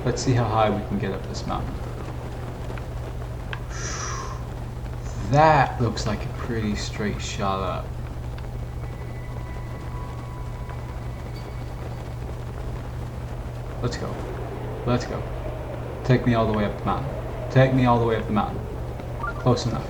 Let's see how high we can get up this mountain. That looks like a pretty straight shot up. Let's go. Let's go. Take me all the way up the mountain. Take me all the way up the mountain. Close enough.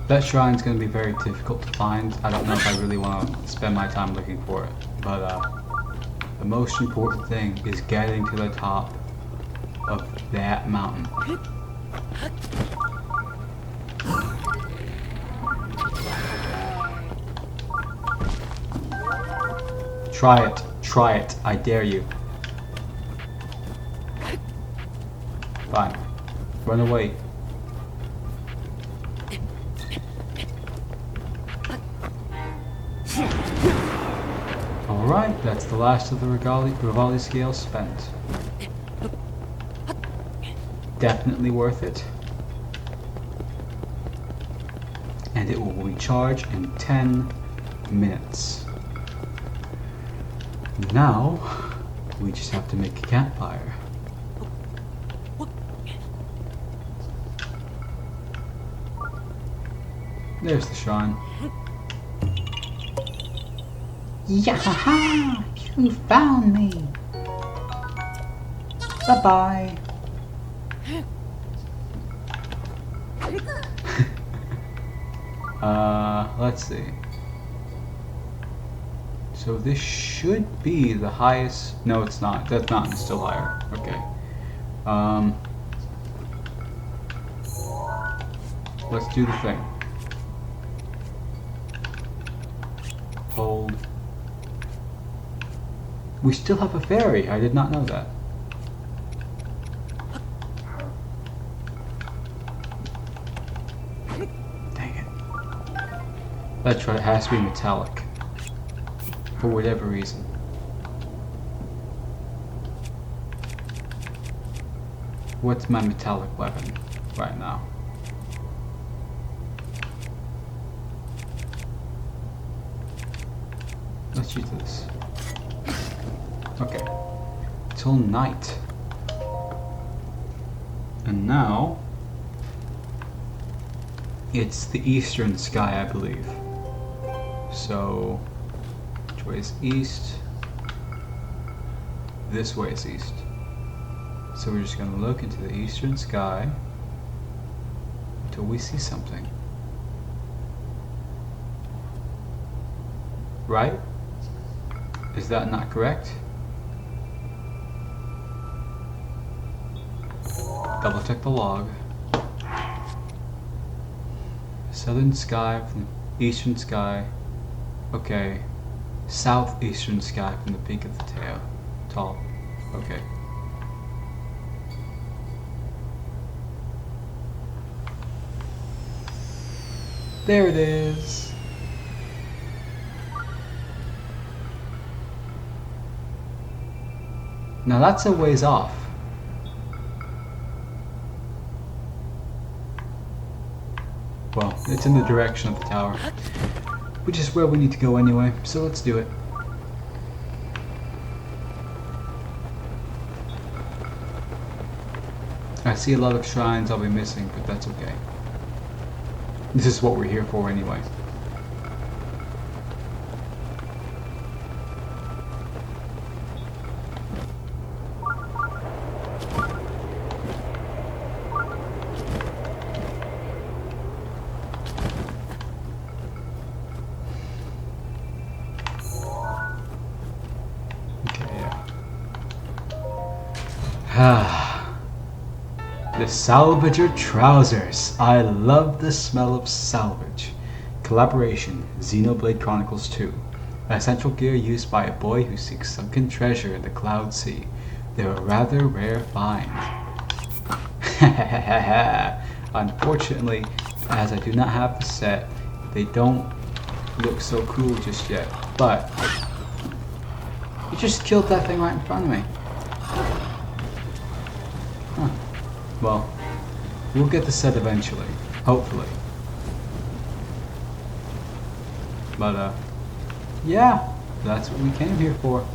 That shrine's going to be very difficult to find. I don't know if I really want to spend my time looking for it. But the most important thing is getting to the top of that mountain. Try it. Try it. I dare you. Fine. Run away. Alright, that's the last of the Rivali scales spent. Definitely worth it. And it will recharge in 10 minutes. Now, we just have to make a campfire. There's the shrine. Yahaha! You found me! Bye-bye! Let's see. So this should be the highest... No, it's not. That mountain's still higher. Okay. Let's do the thing. Hold. We still have a ferry. I did not know that. Dang it. That's right, it has to be metallic. For whatever reason. What's my metallic weapon right now? Let's use this. Okay. Till night. And now it's the eastern sky, I believe. So which way is east? This way is east. So we're just gonna look into the eastern sky until we see something. Right? Is that not correct? Double check the log. Southern sky from the eastern sky Okay. Southeastern sky from the peak of the tail. Tall. Okay. There it is. Now that's a ways off. Well, it's in the direction of the tower, which is where we need to go anyway, so let's do it. I see a lot of shrines I'll be missing, but that's okay. This is what we're here for anyway. The Salvager trousers. I love the smell of salvage. Collaboration, Xenoblade Chronicles 2. Essential gear used by a boy who seeks sunken treasure in the Cloud Sea. They're a rather rare find. Unfortunately, as I do not have the set, they don't look so cool just yet. But you just killed that thing right in front of me. Huh. Well, we'll get the set eventually, hopefully. But, yeah, that's what we came here for.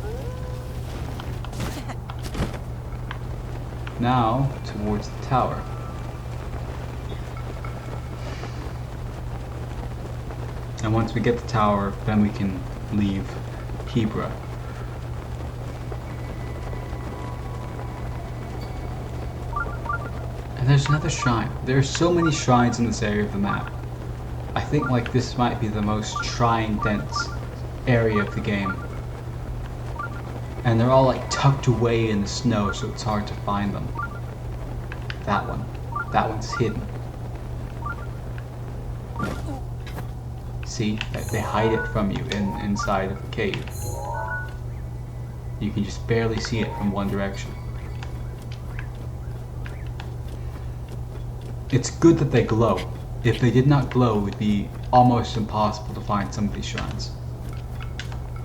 Now, towards the tower. And once we get the tower, then we can leave Hebra. And there's another shrine. There are so many shrines in this area of the map. I think like this might be the most shrine dense area of the game. And they're all like tucked away in the snow, so it's hard to find them. That one's hidden. See, they hide it from you inside of the cave. You can just barely see it from one direction. It's good that they glow. If they did not glow, it would be almost impossible to find some of these shrines.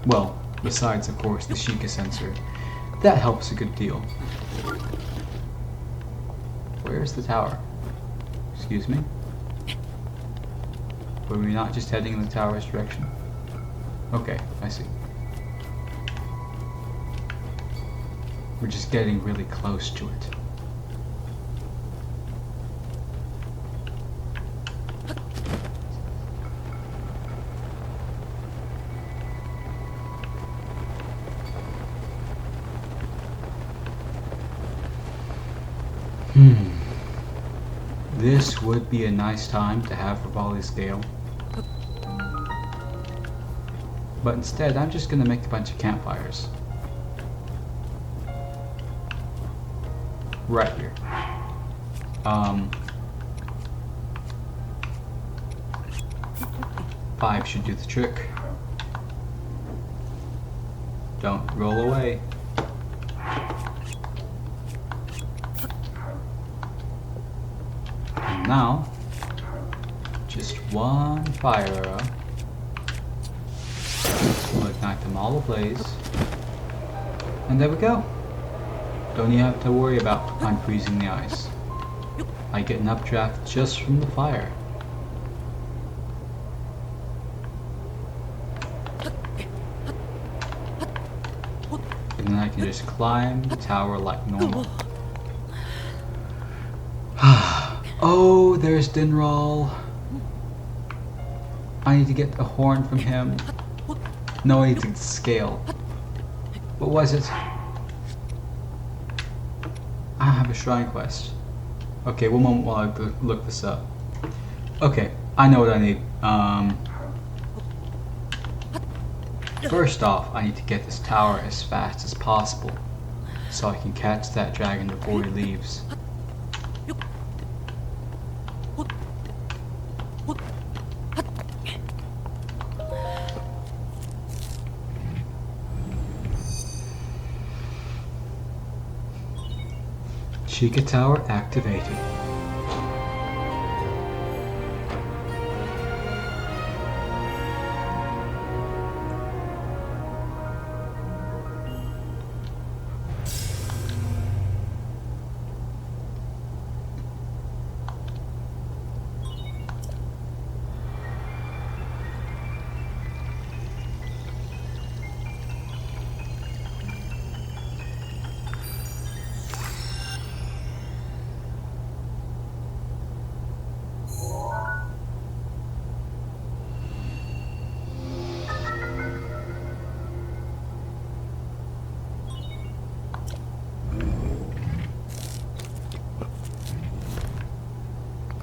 Well, besides, of course, the Sheikah sensor. That helps a good deal. Where's the tower? Excuse me? Were we not just heading in the tower's direction? Okay, I see. We're just getting really close to it. This would be a nice time to have Rivali's Gale. But instead, I'm just gonna make a bunch of campfires. Right here. 5 should do the trick. Don't roll away. And now, just one fire arrow. We'll ignite them all ablaze. And there we go. Don't even have to worry about unfreezing the ice. I get an updraft just from the fire. And then I can just climb the tower like normal. Oh, there's Dinral. I need to get the horn from him. No, I need to get the scale. What was it? I have a shrine quest. Okay, one moment while I look this up. Okay, I know what I need. First off, I need to get this tower as fast as possible, so I can catch that dragon before he leaves. Sheikah Tower activated.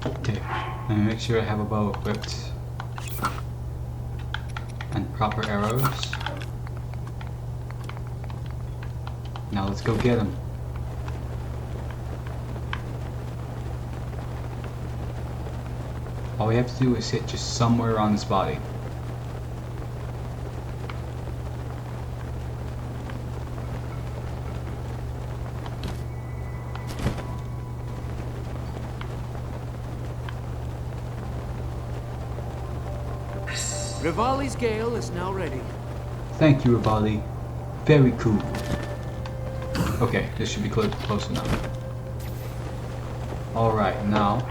Okay, let me make sure I have a bow equipped. And proper arrows. Now let's go get him. All we have to do is hit just somewhere on his body. Rivali's Gale is now ready. Thank you, Rivali. Very cool. Okay, this should be close enough. Alright, now.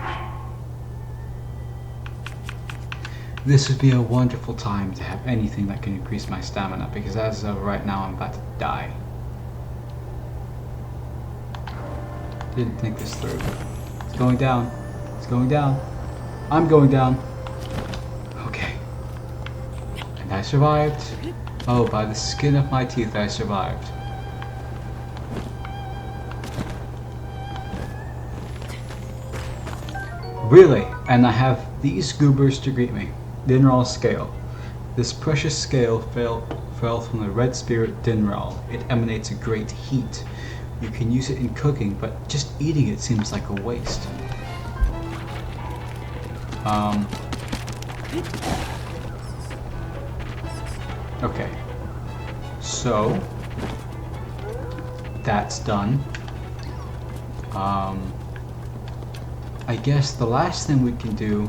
This would be a wonderful time to have anything that can increase my stamina, because as of right now, I'm about to die. Didn't think this through. It's going down. It's going down. I'm going down. Okay. And I survived. Oh, by the skin of my teeth, I survived. Really? And I have these goobers to greet me. Dinral scale. This precious scale fell from the red spirit Dinral. It emanates a great heat. You can use it in cooking, but just eating it seems like a waste. Okay. So that's done. I guess the last thing we can do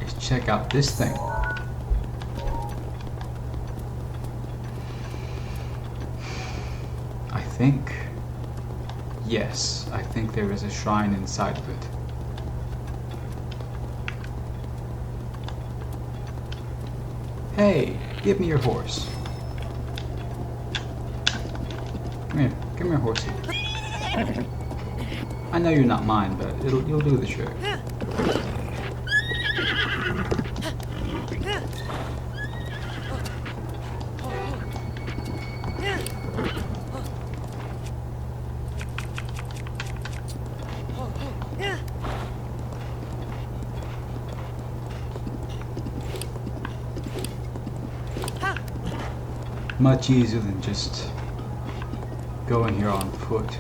is check out this thing. I think, yes, I think there is a shrine inside of it. Hey, give me your horse. Come here, horsey. I know you're not mine, but you'll do the trick. Much easier than just going here on foot.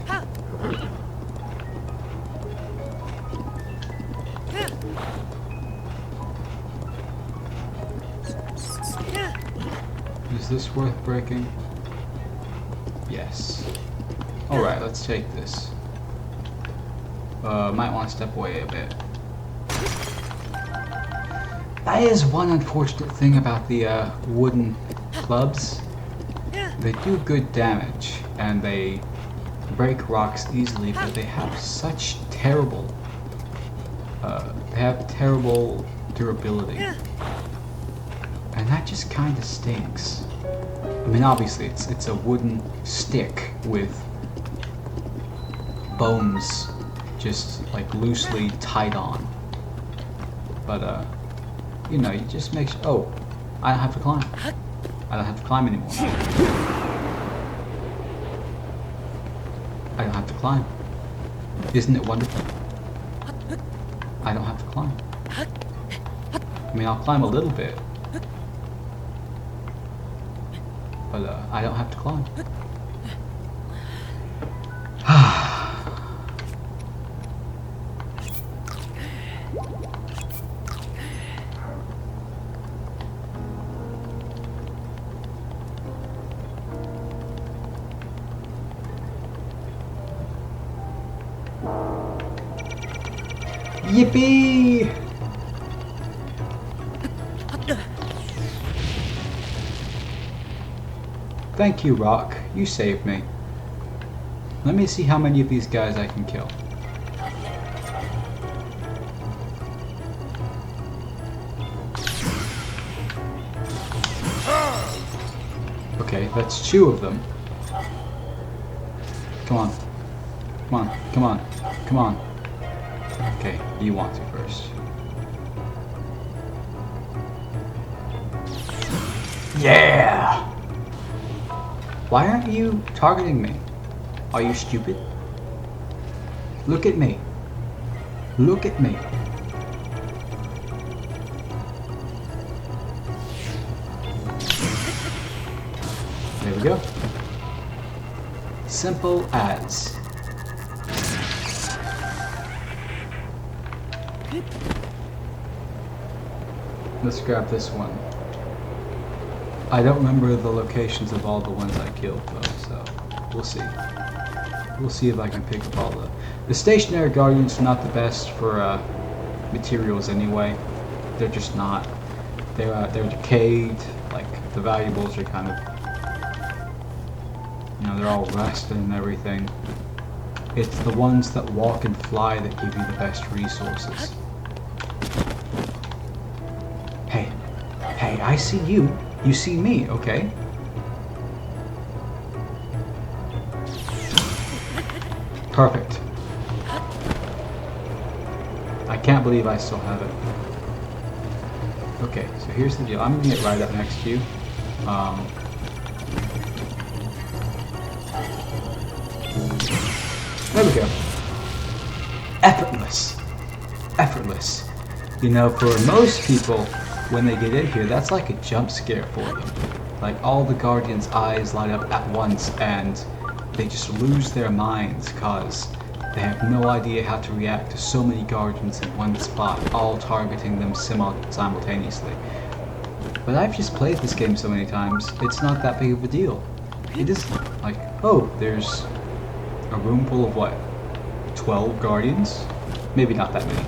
Is this worth breaking? Yes. Alright, let's take this. Might want to step away a bit. That is one unfortunate thing about the wooden clubs. They do good damage, and they break rocks easily, but they have such terrible, durability. And that just kind of stinks. I mean, obviously, it's a wooden stick with bones just, like, loosely tied on. But, you know, you just make sure... Oh, I don't have to climb. I don't have to climb anymore. I don't have to climb. Isn't it wonderful? I don't have to climb. I mean, I'll climb a little bit. But, I don't have to climb. Yippee! Thank you, Rock. You saved me. Let me see how many of these guys I can kill. Okay, that's 2 of them. Come on. Come on, come on, come on. Okay, you want to first. Yeah! Why aren't you targeting me? Are you stupid? Look at me. Look at me. There we go. Simple as. Let's grab this one. I don't remember the locations of all the ones I killed though, so we'll see. We'll see if I can pick up all the... The stationary guardians are not the best for materials anyway. They're just not. They're decayed. Like the valuables are kind of, you know, they're all rusted and everything. It's the ones that walk and fly that give you the best resources. Hey, hey, I see you. You see me, okay? Perfect. I can't believe I still have it. Okay, so here's the deal. I'm gonna get right up next to you. There we go. Effortless. Effortless. You know, for most people, when they get in here, that's like a jump scare for them. Like all the Guardians' eyes light up at once and they just lose their minds because they have no idea how to react to so many Guardians in one spot, all targeting them simultaneously. But I've just played this game so many times, it's not that big of a deal. It is like, oh, there's a room full of what? 12 Guardians? Maybe not that many.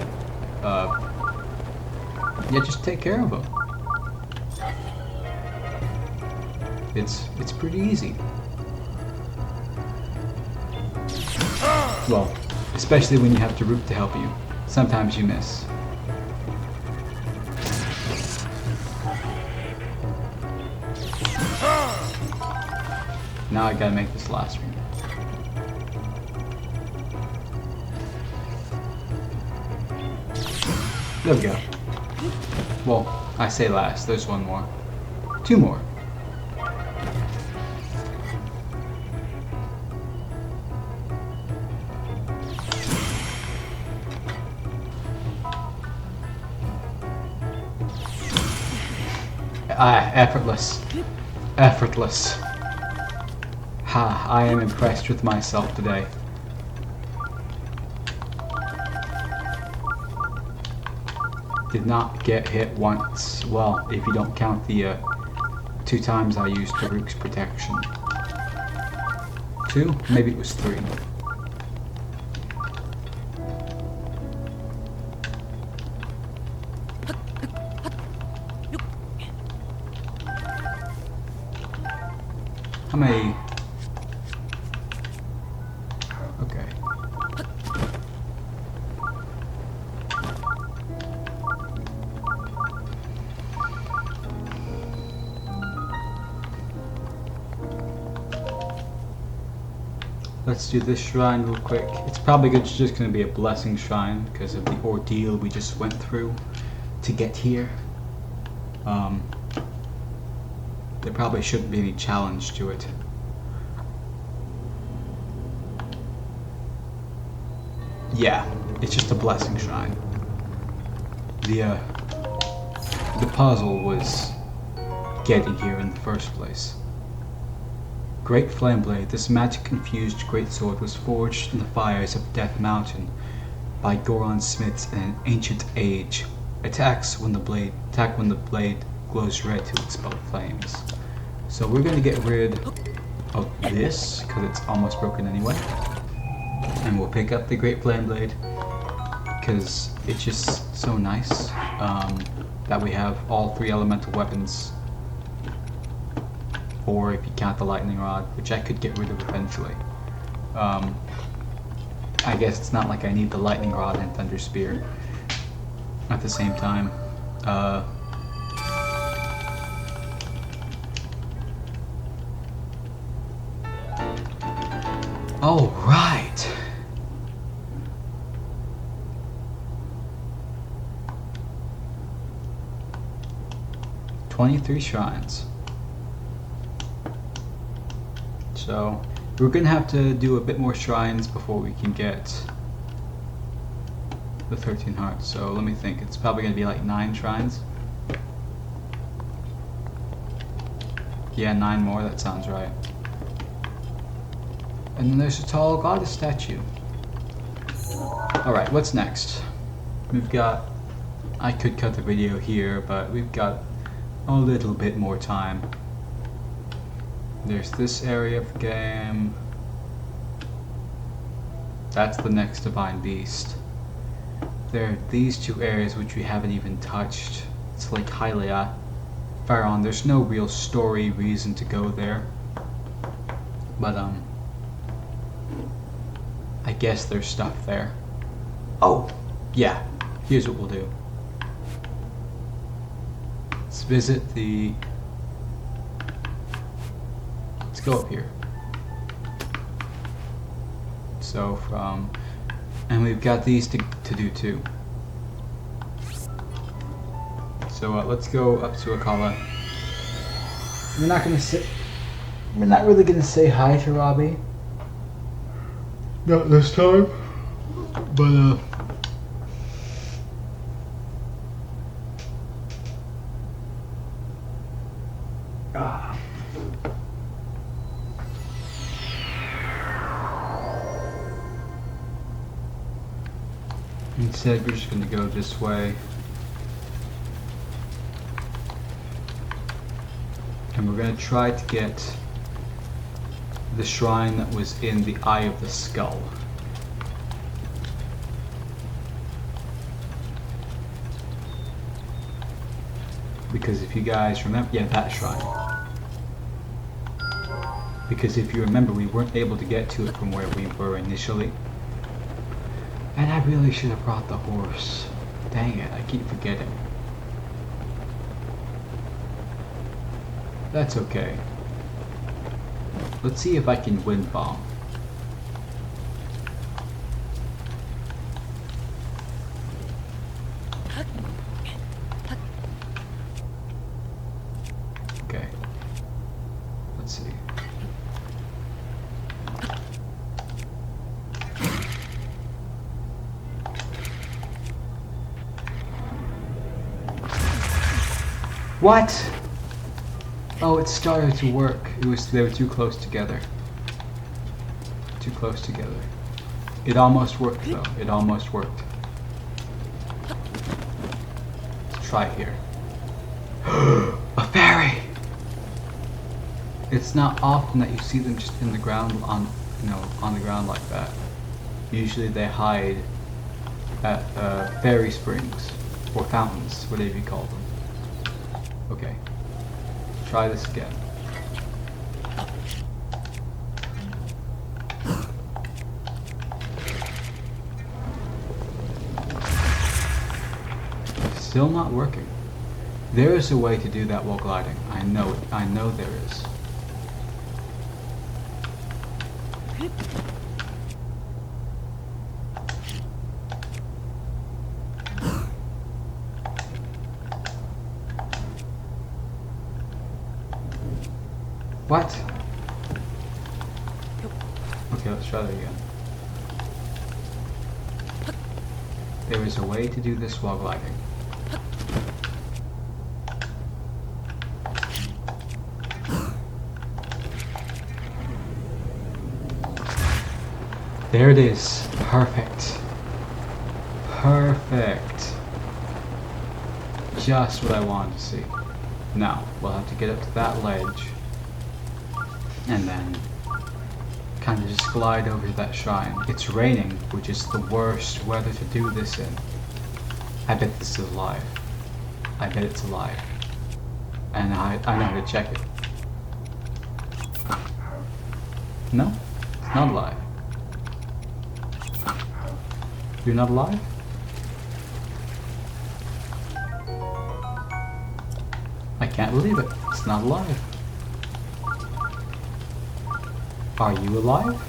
Yeah, just take care of them. It's pretty easy. Well, especially when you have to root to help you. Sometimes you miss. Now I gotta make this last one. There we go. Well, I say last, there's one more. 2 more. Effortless. Effortless. Ha, I am impressed with myself today. Did not get hit once. Well, if you don't count the 2 times I used Farouk's protection. 2? Maybe it was 3. How many? Okay. Let's do this shrine real quick. It's probably just going to be a blessing shrine because of the ordeal we just went through to get here. There probably shouldn't be any challenge to it. Yeah, it's just a blessing shrine. The puzzle was getting here in the first place. Great Flameblade, this magic-infused greatsword was forged in the fires of Death Mountain by Goron smiths in an ancient age. Attack when the blade glows red to expel flames. So we're going to get rid of this, because it's almost broken anyway. And we'll pick up the Great Flameblade, because it's just so nice that we have all 3 elemental weapons. Or if you count the lightning rod, which I could get rid of eventually. I guess it's not like I need the lightning rod and thunder spear at the same time. Oh, right. "23 shrines." So we're gonna have to do a bit more shrines before we can get the 13 hearts. So let me think. It's probably gonna be like 9 shrines. Yeah, 9 more. That sounds right. And then there's a tall goddess statue. Alright, what's next? We've got... I could cut the video here, but we've got a little bit more time. There's this area of the game. That's the next divine beast. There are these 2 areas which we haven't even touched. It's like Hylia, Pharaon. There's no real story reason to go there. But I guess there's stuff there. Oh, yeah. Here's what we'll do. Let's visit the... Let's go up here. So from... And we've got these to do too. So let's go up to Akala. We're not really gonna say hi to Robbie. Not this time. But instead we're just gonna go this way. And we're gonna try to get the shrine that was in the Eye of the Skull. Because if you guys remember, yeah, that shrine. Because if you remember, we weren't able to get to it from where we were initially. And I really should have brought the horse. Dang it, I keep forgetting. That's okay. Let's see if I can wind bomb. Okay. Let's see. What? Oh, it started to work. They were too close together. Too close together. It almost worked though. It almost worked. Let's try here. A fairy! It's not often that you see them just in the ground on the ground like that. Usually they hide at fairy springs or fountains, whatever you call them. Okay. Try this again. Still not working. There is a way to do that while gliding. I know it. I know there is. What? Okay, let's try that again. There is a way to do this while gliding. There it is. Perfect. Perfect. Just what I wanted to see. Now, we'll have to get up to that ledge. And then kind of just glide over to that shrine. It's raining, which is the worst weather to do this in. I bet this is alive. I bet it's alive. And I know how to check it. No, it's not alive. You're not alive? I can't believe it. It's not alive. Are you alive?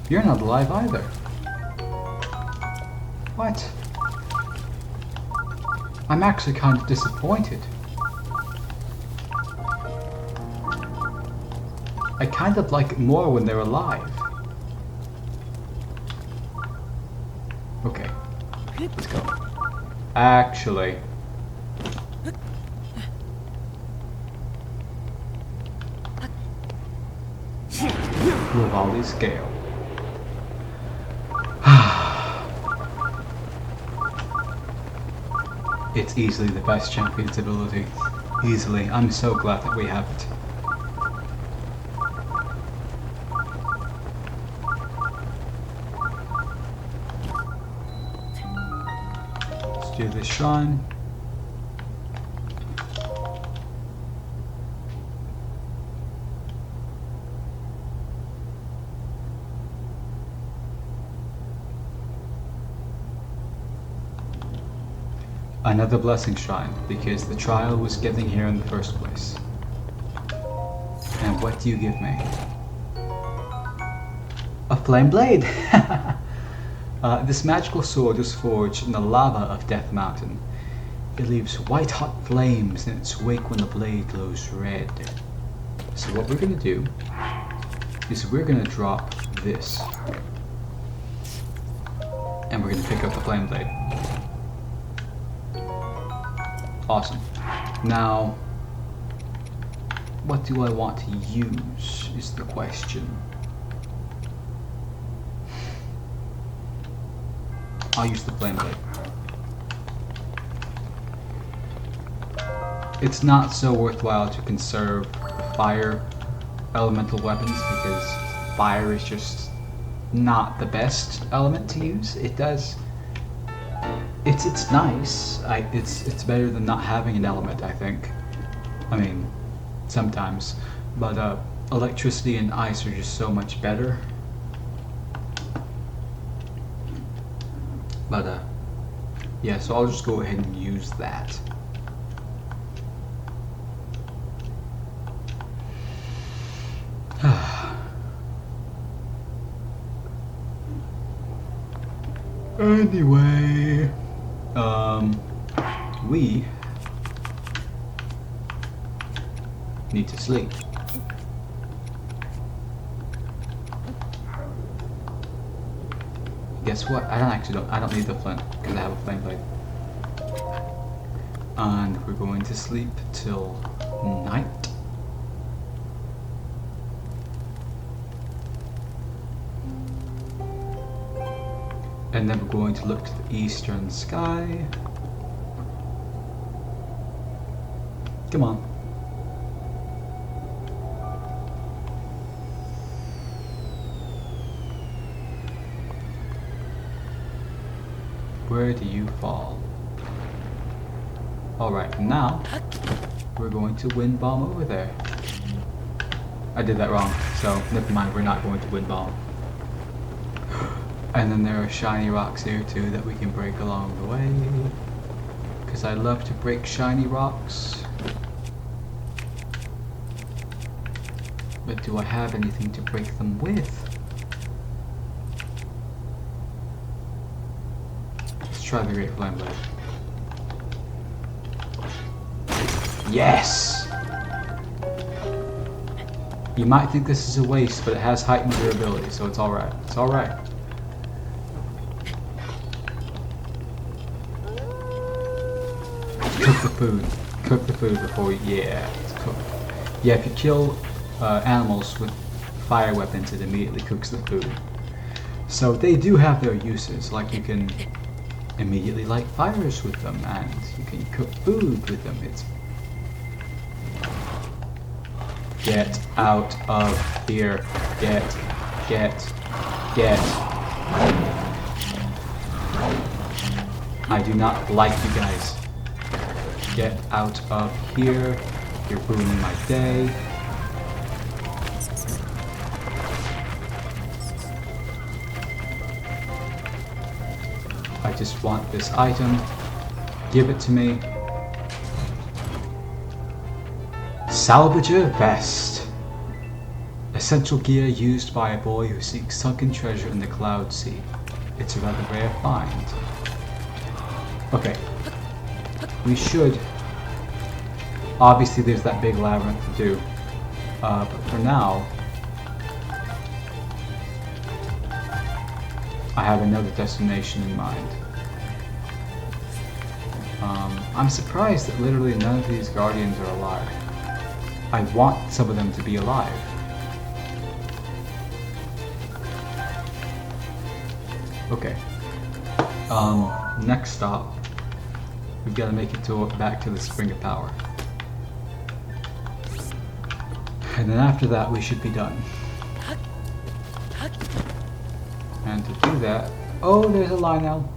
You're not alive either. What? I'm actually kind of disappointed. I kind of like it more when they're alive. Okay, let's go. Actually, Vivaldi scale. It's easily the best champion's ability. Easily. I'm so glad that we have it. Let's do this shrine. Another blessing shrine, because the trial was getting here in the first place. And what do you give me? A flame blade! This magical sword was forged in the lava of Death Mountain. It leaves white-hot flames in its wake when the blade glows red. So what we're gonna do is we're gonna drop this. And we're gonna pick up the flame blade. Awesome. Now, what do I want to use is the question. I'll use the flame blade. It's not so worthwhile to conserve fire elemental weapons because fire is just not the best element to use. It does. It's nice. It's better than not having an element, I think. I mean, sometimes, but electricity and ice are just so much better. But yeah. So I'll just go ahead and use that. Anyway. We need to sleep. Guess what? I don't need the flint because I have a flame blade. And we're going to sleep till night. And then we're going to look to the eastern sky. Come on. Where do you fall? Alright, now we're going to wind bomb over there. I did that wrong, so never mind, we're not going to wind bomb. And then there are shiny rocks here too that we can break along the way. Because I love to break shiny rocks. But do I have anything to break them with? Let's try the Great Flame Blade. Yes! You might think this is a waste, but it has heightened durability, so it's alright. It's alright. Cook the food. Cook the food before you... Yeah, it's cooked. Yeah, if you kill animals with fire weapons, it immediately cooks the food. So they do have their uses, like you can immediately light fires with them, and you can cook food with them. It's... Get out of here. Get. I do not like you guys. Get out of here. You're ruining my day. I just want this item. Give it to me. Salvager Vest. Essential gear used by a boy who seeks sunken treasure in the Cloud Sea. It's a rather rare find. Okay. We should... Obviously there's that big labyrinth to do. But for now... I have another destination in mind. I'm surprised that literally none of these guardians are alive. I want some of them to be alive. Okay. Next stop, we've got to make it back to the Spring of Power. And then after that, we should be done. And to do that... Oh, there's a Lionel.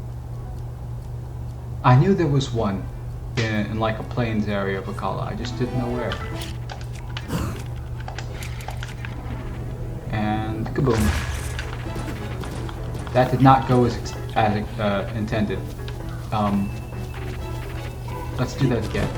I knew there was one in like a plains area of Akala. I just didn't know where. And kaboom. That did not go as intended. Let's do that again.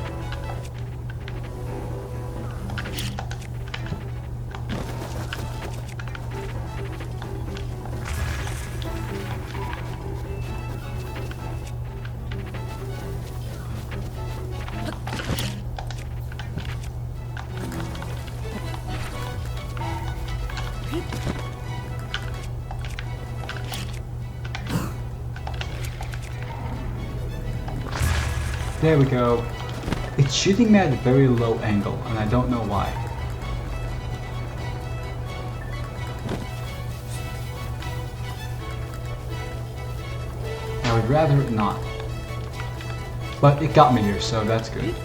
There we go. It's shooting me at a very low angle, and I don't know why. I would rather it not. But it got me here, so that's good.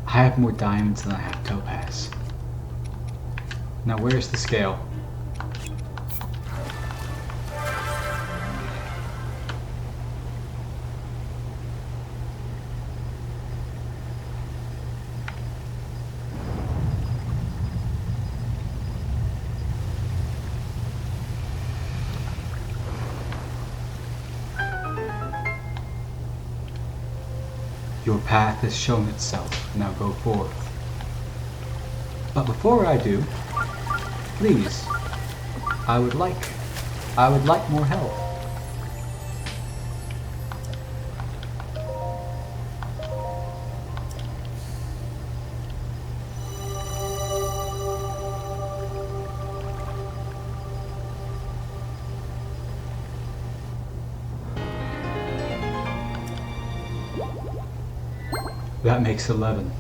I have more diamonds than I have topaz. Now where's the scale? Your path has shown itself, now go forth. But before I do, please, I would like more help. That makes 11.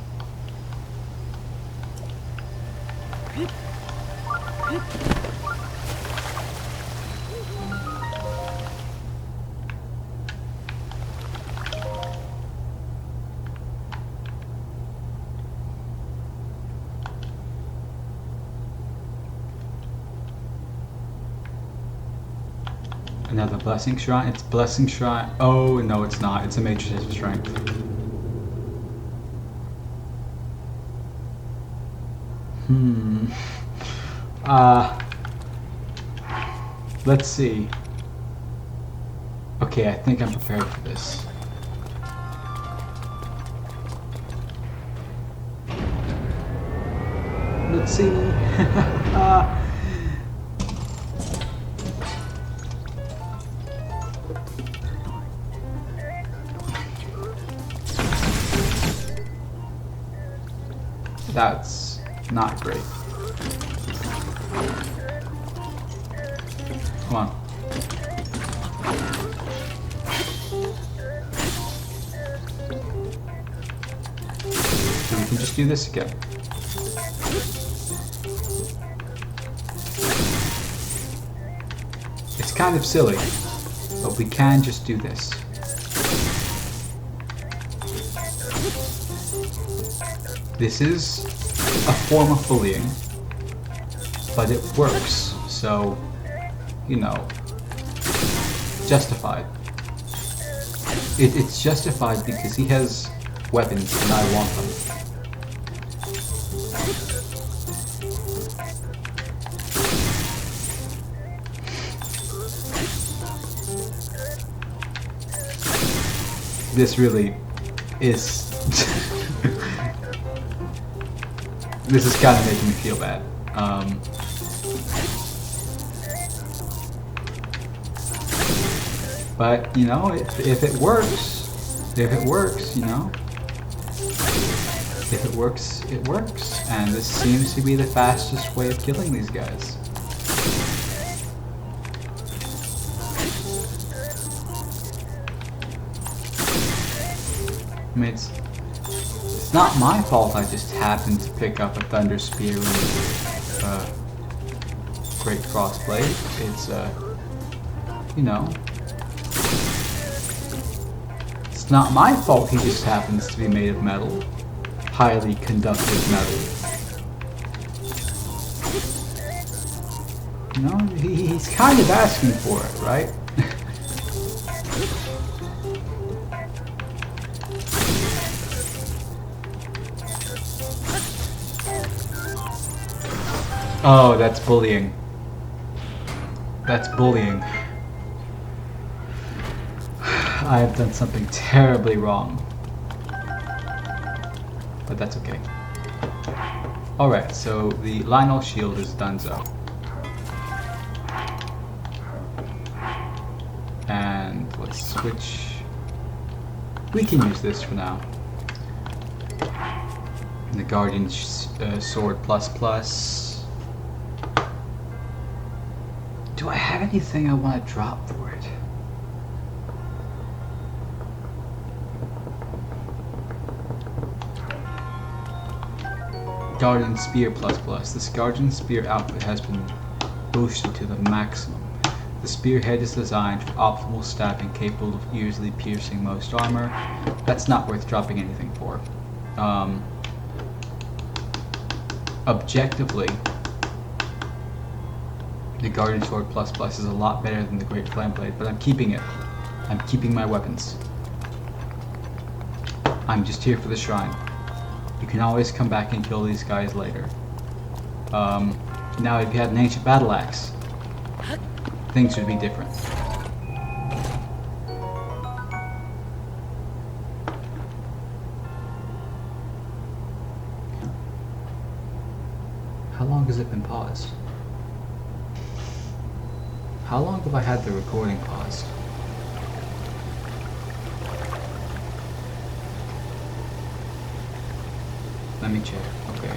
Another blessing shrine. It's blessing shrine. Oh no, it's not. It's a major test of strength. Let's see. Okay, I think I'm prepared for this. Let's see. That's not great. Come on. And we can just do this again. It's kind of silly, but we can just do this. This is a form of bullying, but it works, so, you know, justified. It's justified because he has weapons and I want them. This really is... this is kind of making me feel bad. But, you know, if it works, you know, if it works, it works. And this seems to be the fastest way of killing these guys. I mean, it's not my fault I just happened to pick up a Thunder Spear and Great Crossblade. It's, you know, it's not my fault he just happens to be made of metal. Highly conductive metal. You know, he's kind of asking for it, right? Oh, that's bullying. That's bullying. I have done something terribly wrong. But that's okay. Alright, so the Lionel shield is donezo. And let's switch. We can use this for now. The Guardian Sword plus plus. Do I have anything I want to drop for it? Guardian Spear plus plus. This Guardian Spear output has been boosted to the maximum. The spearhead is designed for optimal stabbing, capable of easily piercing most armor. That's not worth dropping anything for. Objectively, the Guardian Sword plus plus is a lot better than the Great Flame Blade, but I'm keeping it. I'm keeping my weapons. I'm just here for the shrine. You can always come back and kill these guys later. Now if you had an ancient battle axe, things would be different. How long has it been paused? How long have I had the recording paused? Let me check. Okay.